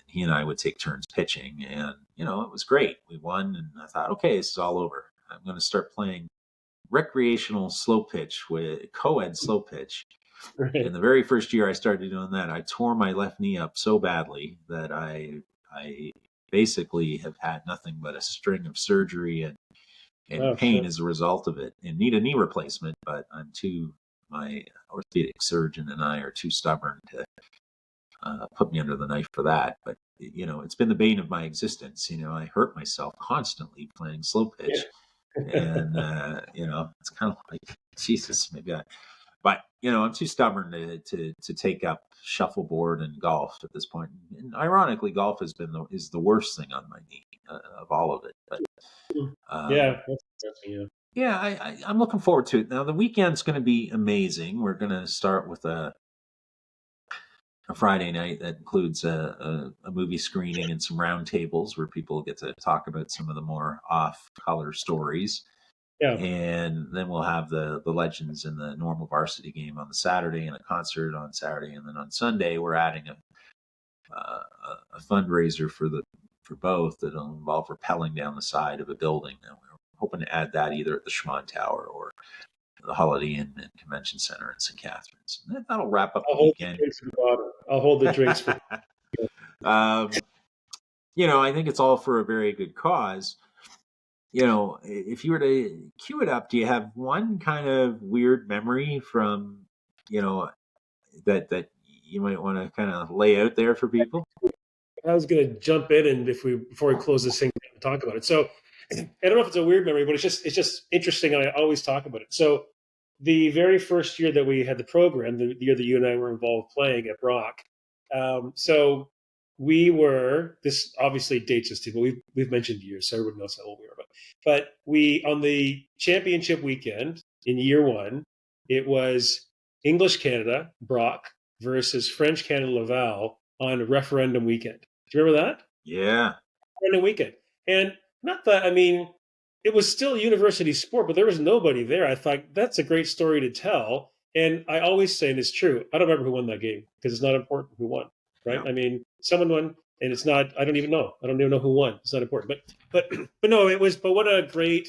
He and I would take turns pitching, and it was great. We won, and I thought, okay, this is all over. I'm going to start playing recreational slow pitch with co-ed slow pitch. Right. And the very first year I started doing that, I tore my left knee up so badly that I basically have had nothing but a string of surgery and pain as a result of it, and need a knee replacement. But my orthopedic surgeon and I are too stubborn to put me under the knife for that. But it's been the bane of my existence. I hurt myself constantly playing slow pitch, and it's kind of like, Jesus, maybe but I'm too stubborn to take up shuffleboard and golf at this point. And ironically, golf is the worst thing on my knee of all of it. But I'm looking forward to it. Now the weekend's going to be amazing. We're going to start with a Friday night that includes a movie screening and some roundtables where people get to talk about some of the more off-color stories. Yeah. And then we'll have the Legends and the normal varsity game on the Saturday, and a concert on Saturday, and then on Sunday we're adding a fundraiser for both that'll involve rappelling down the side of a building. Now we're hoping to add that either at the Schwann Tower or the Holiday Inn and Convention Center in St. Catharines. And that'll wrap up the weekend. I'll hold the drinks for I think it's all for a very good cause. If you were to cue it up, do you have one kind of weird memory from, that you might want to kind of lay out there for people? I was going to jump in, and before we close this thing, talk about it. So I don't know if it's a weird memory, but it's just interesting. And I always talk about it. So the very first year that we had the program, the year that you and I were involved playing at Brock, so we were, this obviously dates us too, but we've mentioned years, so everyone knows how old we are. But we, on the championship weekend in year one, it was English Canada, Brock, versus French Canada, Laval on referendum weekend. Do you remember that? Yeah. Referendum weekend. And not that, it was still university sport, but there was nobody there. I thought, that's a great story to tell. And I always say, and it's true, I don't remember who won that game because it's not important who won, right? Yeah. Someone won, and it's not, I don't even know who won. It's not important. But no, but what a great,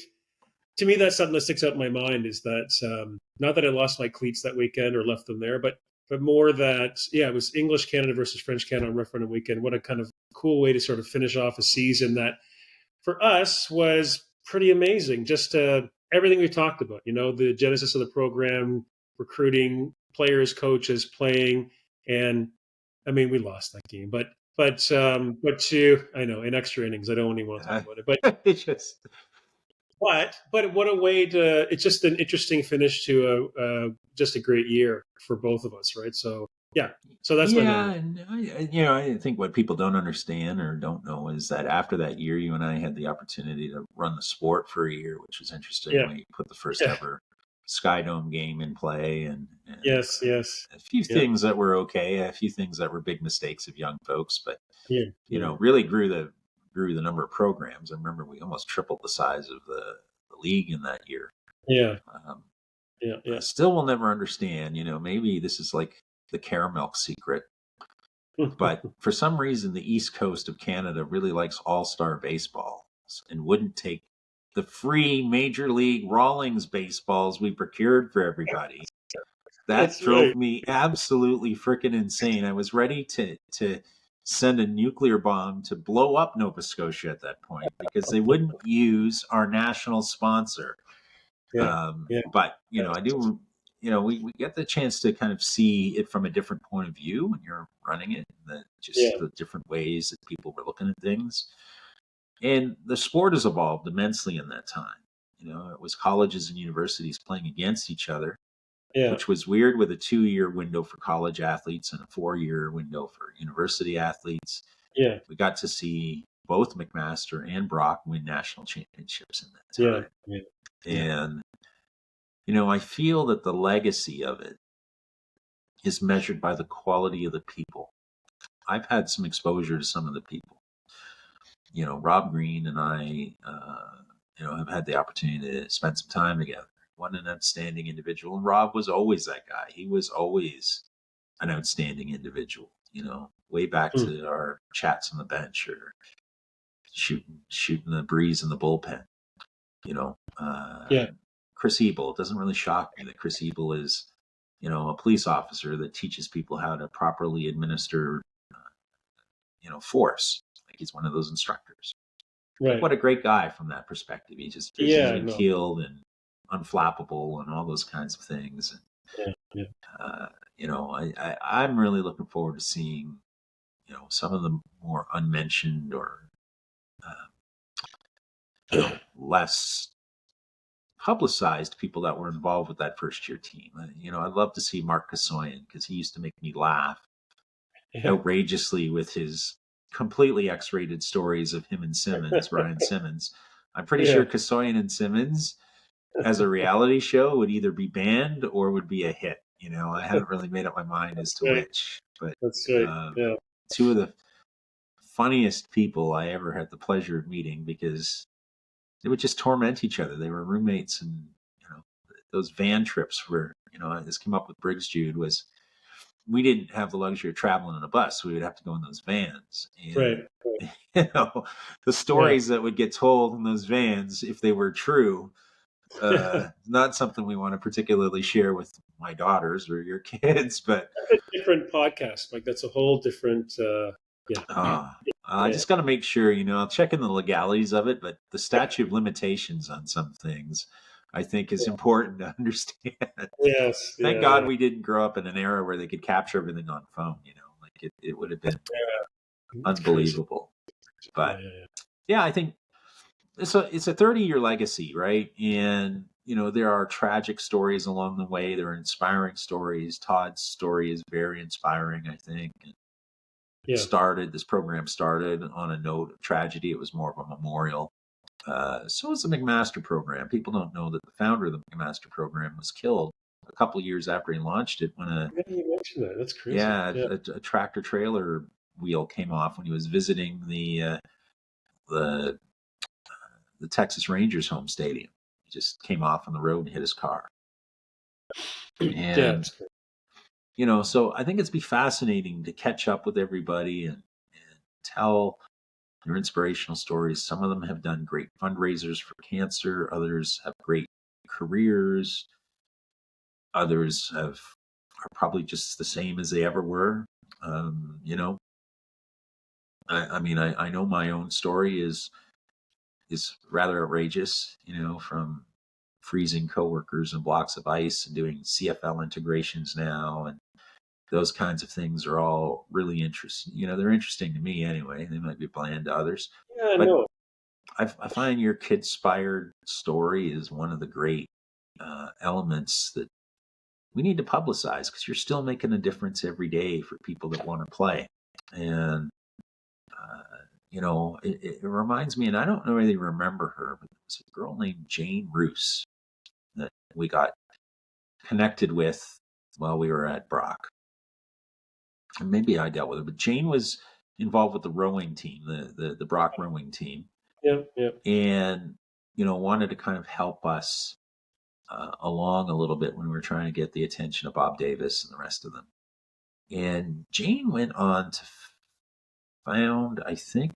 to me, that's something that sticks out in my mind is that, not that I lost my cleats that weekend or left them there, but more that, it was English Canada versus French Canada on referendum weekend. What a kind of cool way to sort of finish off a season that for us was pretty amazing. Just everything we talked about, the genesis of the program, recruiting, players, coaches, playing, and we lost that game, but I know, in extra innings, I don't even want to talk about it, but it's just, but what a way to, it's just an interesting finish to just a great year for both of us. Right. So that's my memory. And I think what people don't understand or don't know is that after that year, you and I had the opportunity to run the sport for a year, which was interesting. Yeah. We put the first ever Sky Dome game in play, and yes, a few things that were okay, a few things that were big mistakes of young folks, but really grew the number of programs. I remember we almost tripled the size of the league in that year. I still will never understand. Maybe this is like the caramel secret, but for some reason the East Coast of Canada really likes all-star baseball and wouldn't take the free Major League Rawlings baseballs we procured for everybody. That drove me absolutely freaking insane. I was ready to send a nuclear bomb to blow up Nova Scotia at that point because they wouldn't use our national sponsor. But, I do, we get the chance to kind of see it from a different point of view when you're running it, the different ways that people were looking at things. And the sport has evolved immensely in that time. It was colleges and universities playing against each other, Yeah. which was weird with a 2-year window for college athletes and a 4-year window for university athletes. Yeah. We got to see both McMaster and Brock win national championships in that Yeah. time. Yeah. And, I feel that the legacy of it is measured by the quality of the people. I've had some exposure to some of the people. Rob Green and I, have had the opportunity to spend some time together. What an outstanding individual. And Rob was always that guy. He was always an outstanding individual, way back Hmm. to our chats on the bench or shooting the breeze in the bullpen. Yeah. Chris Ebel, it doesn't really shock me that Chris Ebel is, a police officer that teaches people how to properly administer, force. Like he's one of those instructors. Like, Right. what a great guy from that perspective. He just is Yeah. even No. keeled and unflappable and all those kinds of things. Yeah. Yeah. I'm really looking forward to seeing, some of the more unmentioned or, less publicized people that were involved with that first year team. I'd love to see Mark Kasoyan because he used to make me laugh Yeah. outrageously with his completely X-rated stories of him and Simmons, Brian Simmons. I'm pretty sure Kasoyan and Simmons as a reality show would either be banned or would be a hit. I haven't really made up my mind as to Right. which, but That's right. Yeah. two of the funniest people I ever had the pleasure of meeting because they would just torment each other. They were roommates, and those van trips were, this came up with Briggs Jude was we didn't have the luxury of traveling in a bus. So we would have to go in those vans. And, Right. the stories that would get told in those vans, if they were true, not something we want to particularly share with my daughters or your kids, but That's a different podcast. Like that's a whole different. I just got to make sure, I'll check in the legalities of it, but the statute of limitations on some things I think is important to understand. Yes. Thank Yeah. God we didn't grow up in an era where they could capture everything on phone, like it would have been unbelievable. But I think it's a 30-year legacy, right? And, there are tragic stories along the way. There are inspiring stories. Todd's story is very inspiring, I think. This program started on a note of tragedy. It was more of a memorial. So is the McMaster program. People don't know that the founder of the McMaster program was killed a couple of years after he launched it when You mentioned that. That's crazy. a tractor trailer wheel came off when he was visiting the Texas Rangers home stadium. He just came off on the road and hit his car. And so I think it'd be fascinating to catch up with everybody and tell their inspirational stories. Some of them have done great fundraisers for cancer. Others have great careers. Others are probably just the same as they ever were. I know my own story is rather outrageous, from freezing coworkers in blocks of ice and doing CFL integrations now. And those kinds of things are all really interesting. They're interesting to me anyway. They might be bland to others. Yeah, but no. I find your kid-inspired story is one of the great elements that we need to publicize because you're still making a difference every day for people that want to play. And, it reminds me, and I don't really remember her, but there's a girl named Jane Roos that we got connected with while we were at Brock. And maybe I dealt with her, but Jane was involved with the rowing team, the Brock rowing team. Yeah. And, wanted to kind of help us along a little bit when we were trying to get the attention of Bob Davis and the rest of them. And Jane went on to found, I think,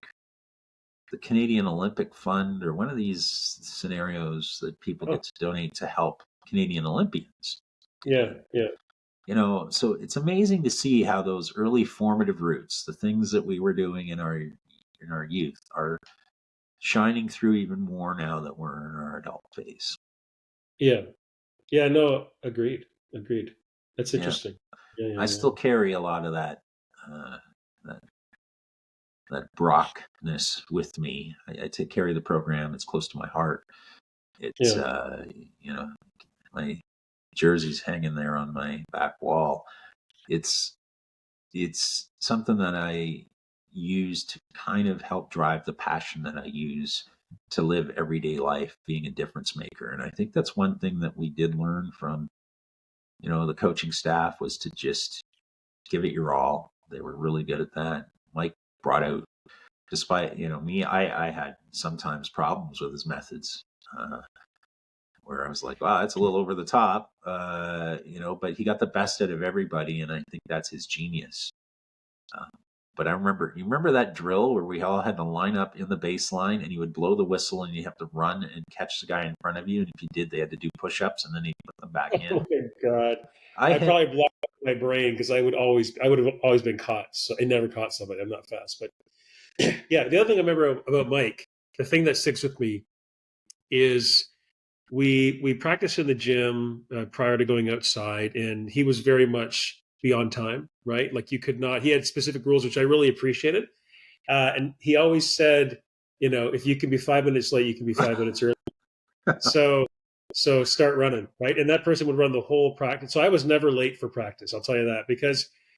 the Canadian Olympic Fund or one of these scenarios that people get to donate to help Canadian Olympians. Yeah. So it's amazing to see how those early formative roots, the things that we were doing in our youth, are shining through even more now that we're in our adult phase. Yeah. No, agreed. That's interesting. I still carry a lot of that Brockness with me. I take carry the program. It's close to my heart. It's my jersey's hanging there on my back wall. It's something that I use to kind of help drive the passion that I use to live everyday life, being a difference maker. And I think that's one thing that we did learn from, the coaching staff, was to just give it your all. They were really good at that. Mike brought out, despite, me, I had sometimes problems with his methods, where I was like, wow, that's a little over the top, but he got the best out of everybody. And I think that's his genius. But you remember that drill where we all had to line up in the baseline, and you would blow the whistle and you have to run and catch the guy in front of you. And if you did, they had to do push-ups, and then he'd put them back in. Oh my God. I probably blocked my brain because I would have always been caught. So I never caught somebody. I'm not fast. But yeah, the other thing I remember about Mike, the thing that sticks with me is we practiced in the gym prior to going outside, and he was very much be on time, right? Like he had specific rules, which I really appreciated. And he always said, if you can be 5 minutes late, you can be 5 minutes early. So start running, right? And that person would run the whole practice. So I was never late for practice. I'll tell you that,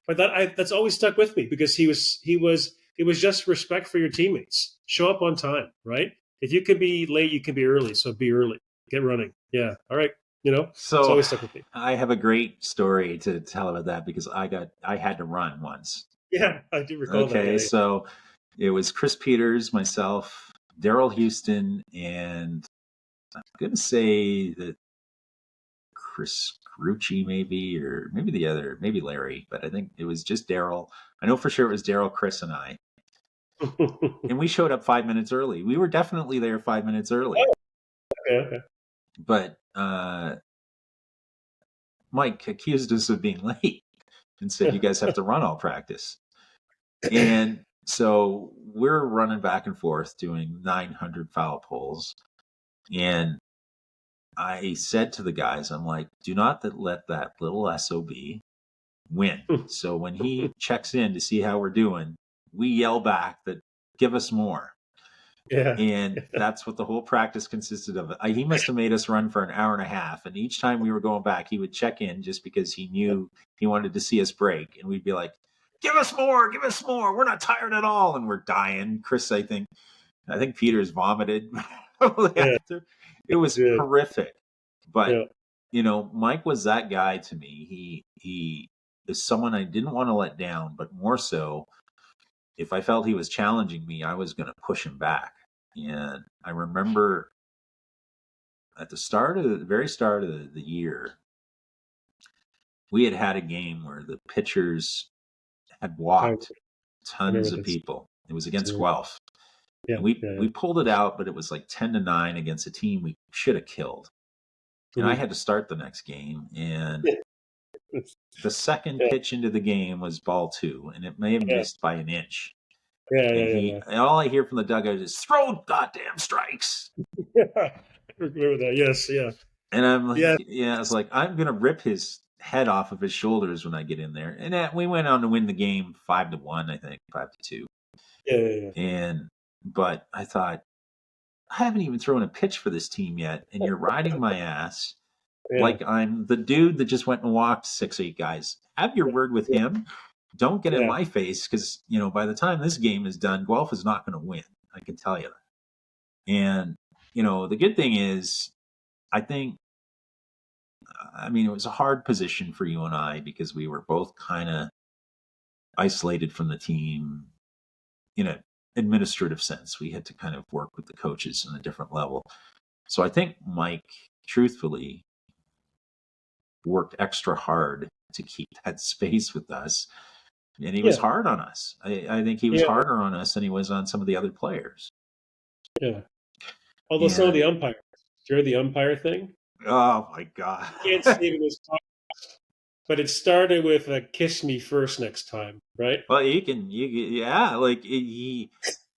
but that's always stuck with me, because it was just respect for your teammates. Show up on time, right? If you can be late, you can be early. So be early, get running. Yeah. All right. It's always stuck with me. I have a great story to tell about that, because I had to run once. Yeah, I do recall that. Okay, so it was Chris Peters, myself, Daryl Houston, and I'm going to say that Chris Grucci or maybe the other, maybe Larry, but I think it was just Daryl. I know for sure it was Daryl, Chris, and I. And we showed up 5 minutes early. We were definitely there 5 minutes early. Oh, okay. But Mike accused us of being late and said, you guys have to run all practice. And so we're running back and forth doing 900 foul pulls. And I said to the guys, I'm like, do not let that little SOB win. So when he checks in to see how we're doing, we yell back that give us more. Yeah. And that's what the whole practice consisted of. He must have made us run for an hour and a half. And each time we were going back, he would check in just because he knew he wanted to see us break. And we'd be like, give us more. We're not tired at all. And we're dying. Chris, I think Peters vomited. Yeah. It was horrific. But, Mike was that guy to me. He is someone I didn't want to let down, but more so, if I felt he was challenging me, I was going to push him back. And I remember at the very start of the year, we had a game where the pitchers had walked tons of people. It was against Guelph. Yeah, and we pulled it out, but it was like 10-9 against a team we should have killed. And I had to start the next game. And the second pitch into the game was ball 2, and it may have missed by an inch. And all I hear from the dugout is, throw goddamn strikes. I remember that. Yes, yeah. And I'm like, I was like, I'm going to rip his head off of his shoulders when I get in there. And we went on to win the game 5-1, I think, 5-2. Yeah. But I thought, I haven't even thrown a pitch for this team yet, and you're riding my ass like I'm the dude that just went and walked 6-8 guys. Have your word with him. Don't get in my face, because, by the time this game is done, Guelph is not going to win. I can tell you that. And, the good thing is, I think, it was a hard position for you and I, because we were both kind of isolated from the team in an administrative sense. We had to kind of work with the coaches on a different level. So I think Mike, truthfully, worked extra hard to keep that space with us. And he was hard on us. I think he was harder on us than he was on some of the other players. Yeah. Although some of the umpires, during the umpire thing. Oh my God. I can't say it was talk, but it started with a kiss me first next time, right? Well, he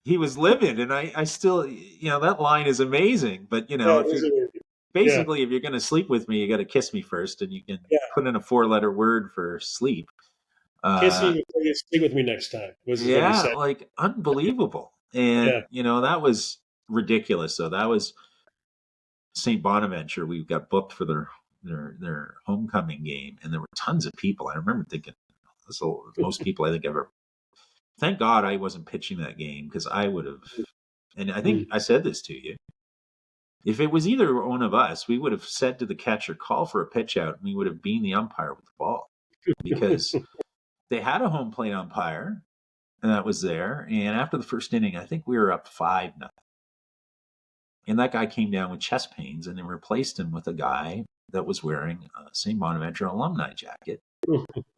was livid, and I still, that line is amazing. But if you're going to sleep with me, you got to kiss me first, and you can put in a 4-letter word for sleep. Kiss me before you sing with me next time. Was what he Yeah, said. like unbelievable. And, Yeah. that was ridiculous. So that was St. Bonaventure. We got booked for their homecoming game, and there were tons of people. I remember thinking, this is the most people I think ever. Thank God I wasn't pitching that game, because I would have, and I think I said this to you. If it was either one of us, we would have said to the catcher, call for a pitch out, and we would have beaten the umpire with the ball, because they had a home plate umpire and that was there. And after the first inning, I think we were up 5-0. And that guy came down with chest pains, and they replaced him with a guy that was wearing a St. Bonaventure alumni jacket.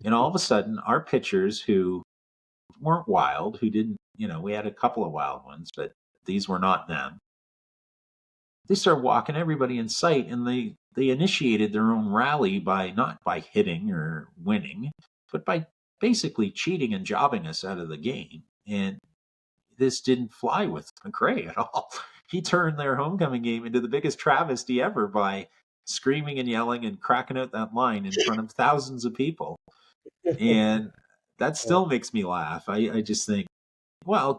And all of a sudden, our pitchers, who weren't wild, who didn't, we had a couple of wild ones, but these were not them. They started walking everybody in sight, and they initiated their own rally by not by hitting or winning, but by basically cheating and jobbing us out of the game. And this didn't fly with McRae at all. He turned their homecoming game into the biggest travesty ever by screaming and yelling and cracking out that line in front of thousands of people. And that still makes me laugh. I just think, well,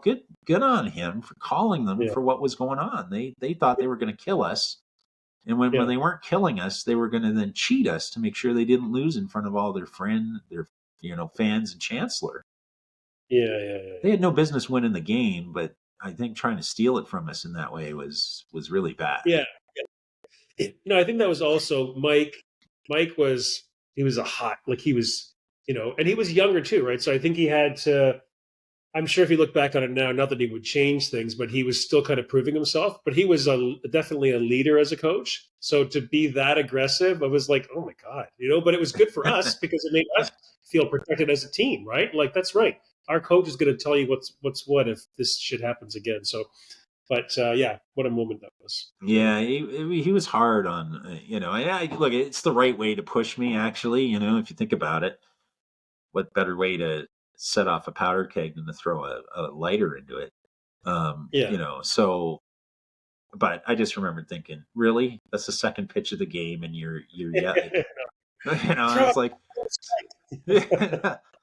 good on him for calling them for what was going on. They thought they were going to kill us. And when they weren't killing us, they were going to then cheat us to make sure they didn't lose in front of all their fans and Chancellor. Yeah. They had no business winning the game, but I think trying to steal it from us in that way was really bad. Yeah. I think that was also Mike. Mike was a hot, like he was, and he was younger too, right? So I think he had to. I'm sure if you look back on it now, not that he would change things, but he was still kind of proving himself. But he was definitely a leader as a coach. So to be that aggressive, I was like, oh my God, but it was good for us because it made us feel protected as a team, right? Like, that's right. Our coach is going to tell you what's what if this shit happens again. So, but what a moment that was. Yeah, he was hard on, look, it's the right way to push me, actually, if you think about it. What better way to set off a powder keg than to throw a lighter into it? So, but I just remember thinking, really? That's the second pitch of the game, and you're it's like,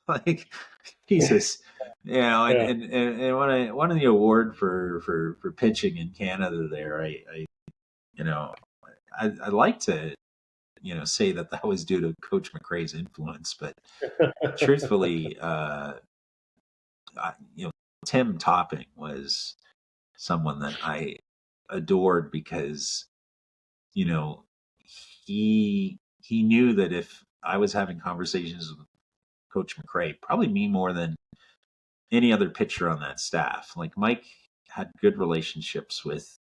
like, Jesus, and when I won the award for pitching in Canada there, I like to say that was due to Coach McRae's influence, but truthfully, Tim Topping was someone that I adored because he knew that if I was having conversations with Coach McRae, probably me more than any other pitcher on that staff. Like, Mike had good relationships with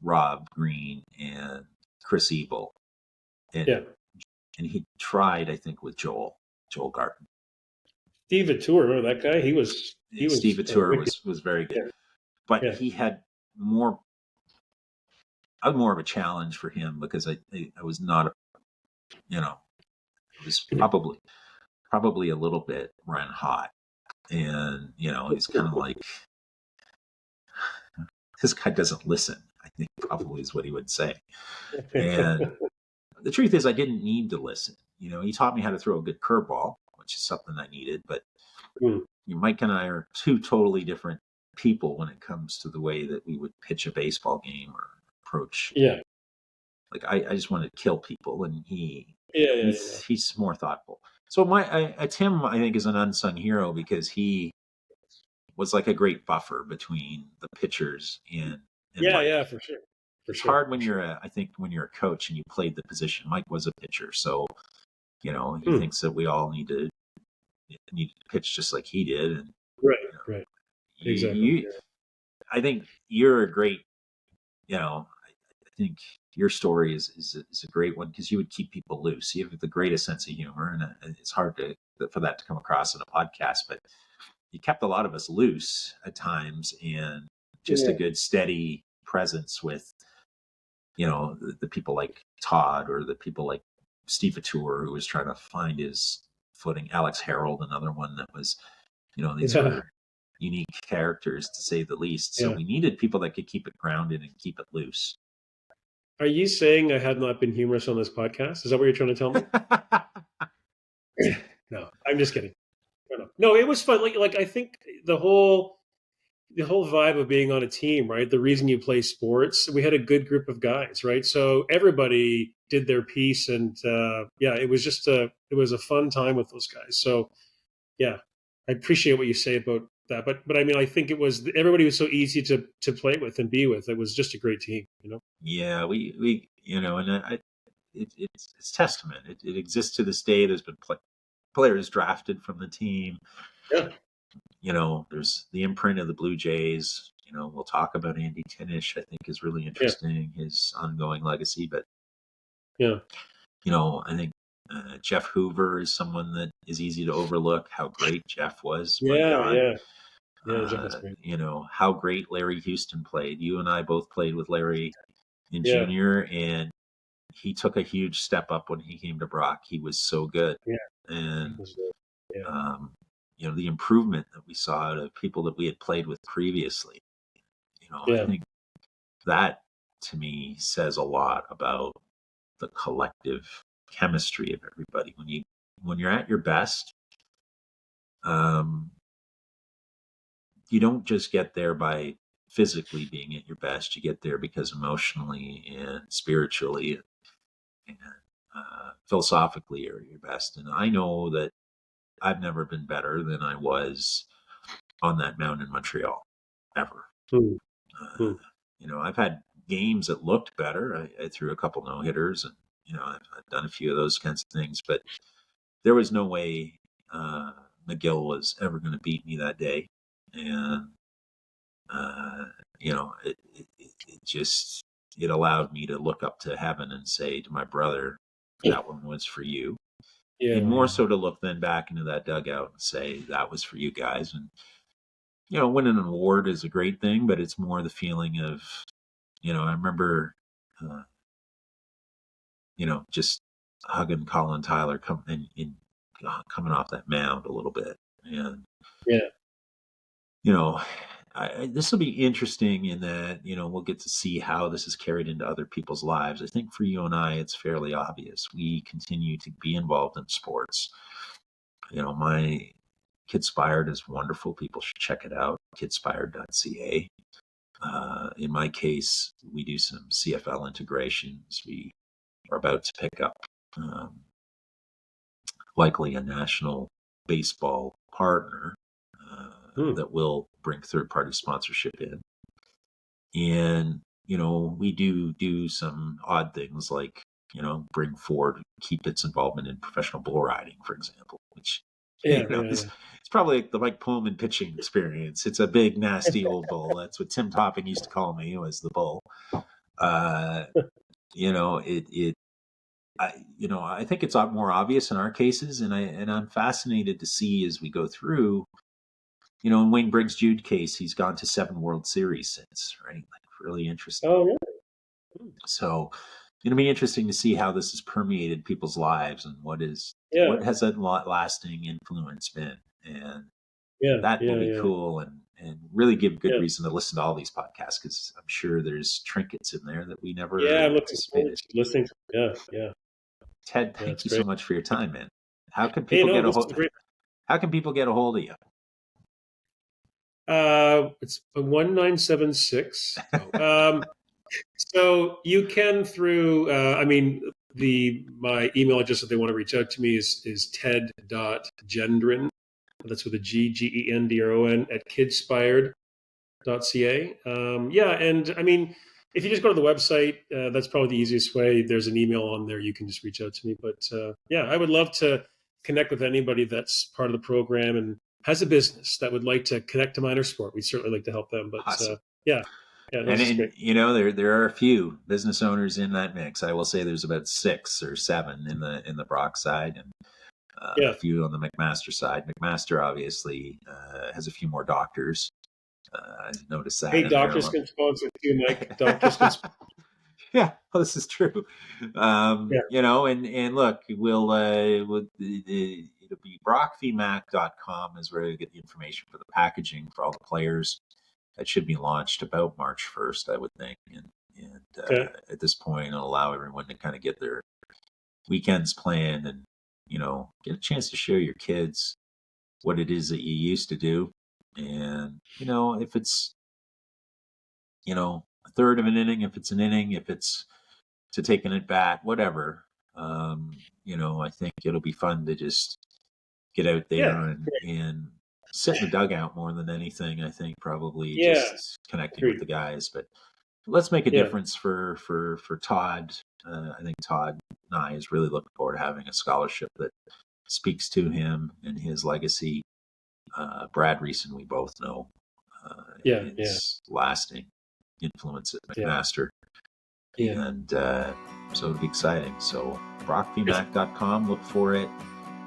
Rob Green and Chris Ebel, and he tried, I think, with Joel Garton. Steve Atour, remember that guy? Steve Atour was very good, but he had more. I was more of a challenge for him because I was not, it was probably a little bit ran hot, and he's kind of like, this guy doesn't listen, I think probably is what he would say. And the truth is, I didn't need to listen. He taught me how to throw a good curveball, which is something I needed. But Mike and I are two totally different people when it comes to the way that we would pitch a baseball game or approach. Yeah. Like, I just want to kill people, and he's more thoughtful. So Tim, I think, is an unsung hero because he was like a great buffer between the pitchers and Mike. For sure. It's hard when you're a coach and you played the position. Mike was a pitcher, so he thinks that we all need to pitch just like he did. And, right, exactly. I think you're a great. I think your story is a great one because you would keep people loose. You have the greatest sense of humor, and it's hard for that to come across in a podcast, but you kept a lot of us loose at times, and just a good steady presence with the people like Todd, or the people like Steve Atour, who was trying to find his footing. Alex Harold, another one that was, these were unique characters to say the least. So we needed people that could keep it grounded and keep it loose. Are you saying I have not been humorous on this podcast? Is that what you're trying to tell me? No, I'm just kidding. No, it was fun. Like I think the whole vibe of being on a team, right? The reason you play sports, we had a good group of guys, right? So everybody did their piece, and yeah, it was just it was a fun time with those guys. So yeah, I appreciate what you say about that. But I mean, I think it was everybody was so easy to play with and be with. It was just a great team, you know. Yeah, we and it's testament. It exists to this day. There's been players drafted from the team. Yeah, There's the imprint of the Blue Jays. We'll talk about Andy Tinish. I think is really yeah, interesting, his ongoing legacy. But yeah, I think Jeff Hoover is someone that is easy to overlook. How great Jeff was, my yeah, God. yeah, yeah. Jeff was great. How great Larry Houston played. You and I both played with Larry in Yeah, junior, and he took a huge step up when he came to Brock. He was so good. yeah, And, Jeff was good. Yeah, the improvement that we saw out of people that we had played with previously, I yeah, think that to me says a lot about the collective chemistry of everybody. When you're at your best, um, you don't just get there by physically being at your best. You get there because emotionally and spiritually and philosophically you're at your best. And I know that I've never been better than I was on that mound in Montreal, ever. hmm, Uh, hmm. I've had games that looked better. I threw a couple no hitters, and I've done a few of those kinds of things. But there was no way McGill was ever going to beat me that day, and uh, it just it allowed me to look up to heaven and say to my brother, "That one was for you." Yeah, And more yeah, so to look then back into that dugout and say that was for you guys. And winning an award is a great thing, but it's more the feeling of I remember uh, just hugging Colin Tyler coming off that mound a little bit. And yeah, you know this will be interesting in that we'll get to see how this is carried into other people's lives. I think for you and I it's fairly obvious we continue to be involved in sports. My Kidspired is wonderful. People should check it out. Kidspired.ca. In my case, we do some CFL integrations. We are about to pick up likely a national baseball partner hmm, that will bring third-party sponsorship in. And, we do some odd things like, bring forward, keep its involvement in professional bull riding, for example, which yeah, yeah, it's probably like the Mike Pullman pitching experience. It's a big, nasty old bull. That's what Tim Topping used to call me, was the bull. Uh, I think it's more obvious in our cases, and I'm fascinated to see as we go through. In Wayne Briggs' Jude case, he's gone to 7 World Series since, right? Like, really interesting. Oh, yeah, So it'll be interesting to see how this has permeated people's lives and what yeah, has that lasting influence been. And yeah, that will yeah, be yeah, cool and really give good yeah. reason to listen to all these podcasts, because I'm sure there's trinkets in there that we Yeah, I'm never looking forward anticipated. to listening to it. Yeah, yeah, Ted, yeah. thank It's you so great. much for your time, man. How can Hey, people no, get a this is hold? great. How can people get a hold of you? It's 1976. So you can through. I mean, my email address if they want to reach out to me is ted.gendron. That's with a Gendron at kidspired.ca. Yeah, and I mean, if you just go to the website, that's probably the easiest way. There's an email on there. You can just reach out to me. But yeah, I would love to connect with anybody that's part of the program and has a business that would like to connect to minor sport. We'd certainly like to help them. But Awesome. yeah, yeah, And this is great. there are a few business owners in that mix. I will say there's about 6 or 7 in the Brock side, and a Yeah. few on the McMaster side. McMaster obviously has a few more doctors. I noticed that Hey, in there. doctors can sponsor too, Mike. Doctors can. Yeah, well, this is true. Yeah, And look, it'll be brockvmac.com is where you get the information for the packaging for all the players. That should be launched about March 1st, I would think. And okay. at this point, it'll allow everyone to kind of get their weekends planned and, get a chance to show your kids what it is that you used to do. And, if it's, a third of an inning, if it's an inning, if it's to take an at bat, whatever, I think it'll be fun to just get out there Yeah. and sit in the dugout more than anything. I think probably Yeah. just connecting with Agreed. the guys, but let's make a Yeah. difference for Todd. I think Todd and I is really looking forward to having a scholarship that speaks to him and his legacy. Brad Reeson, we both know, his lasting influence at Yeah. McMaster. Yeah. And so it'll be exciting. So brockvmac.com, look for it.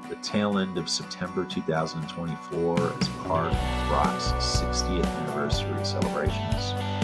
The tail end of September 2024 as part of Brock's 60th anniversary celebrations.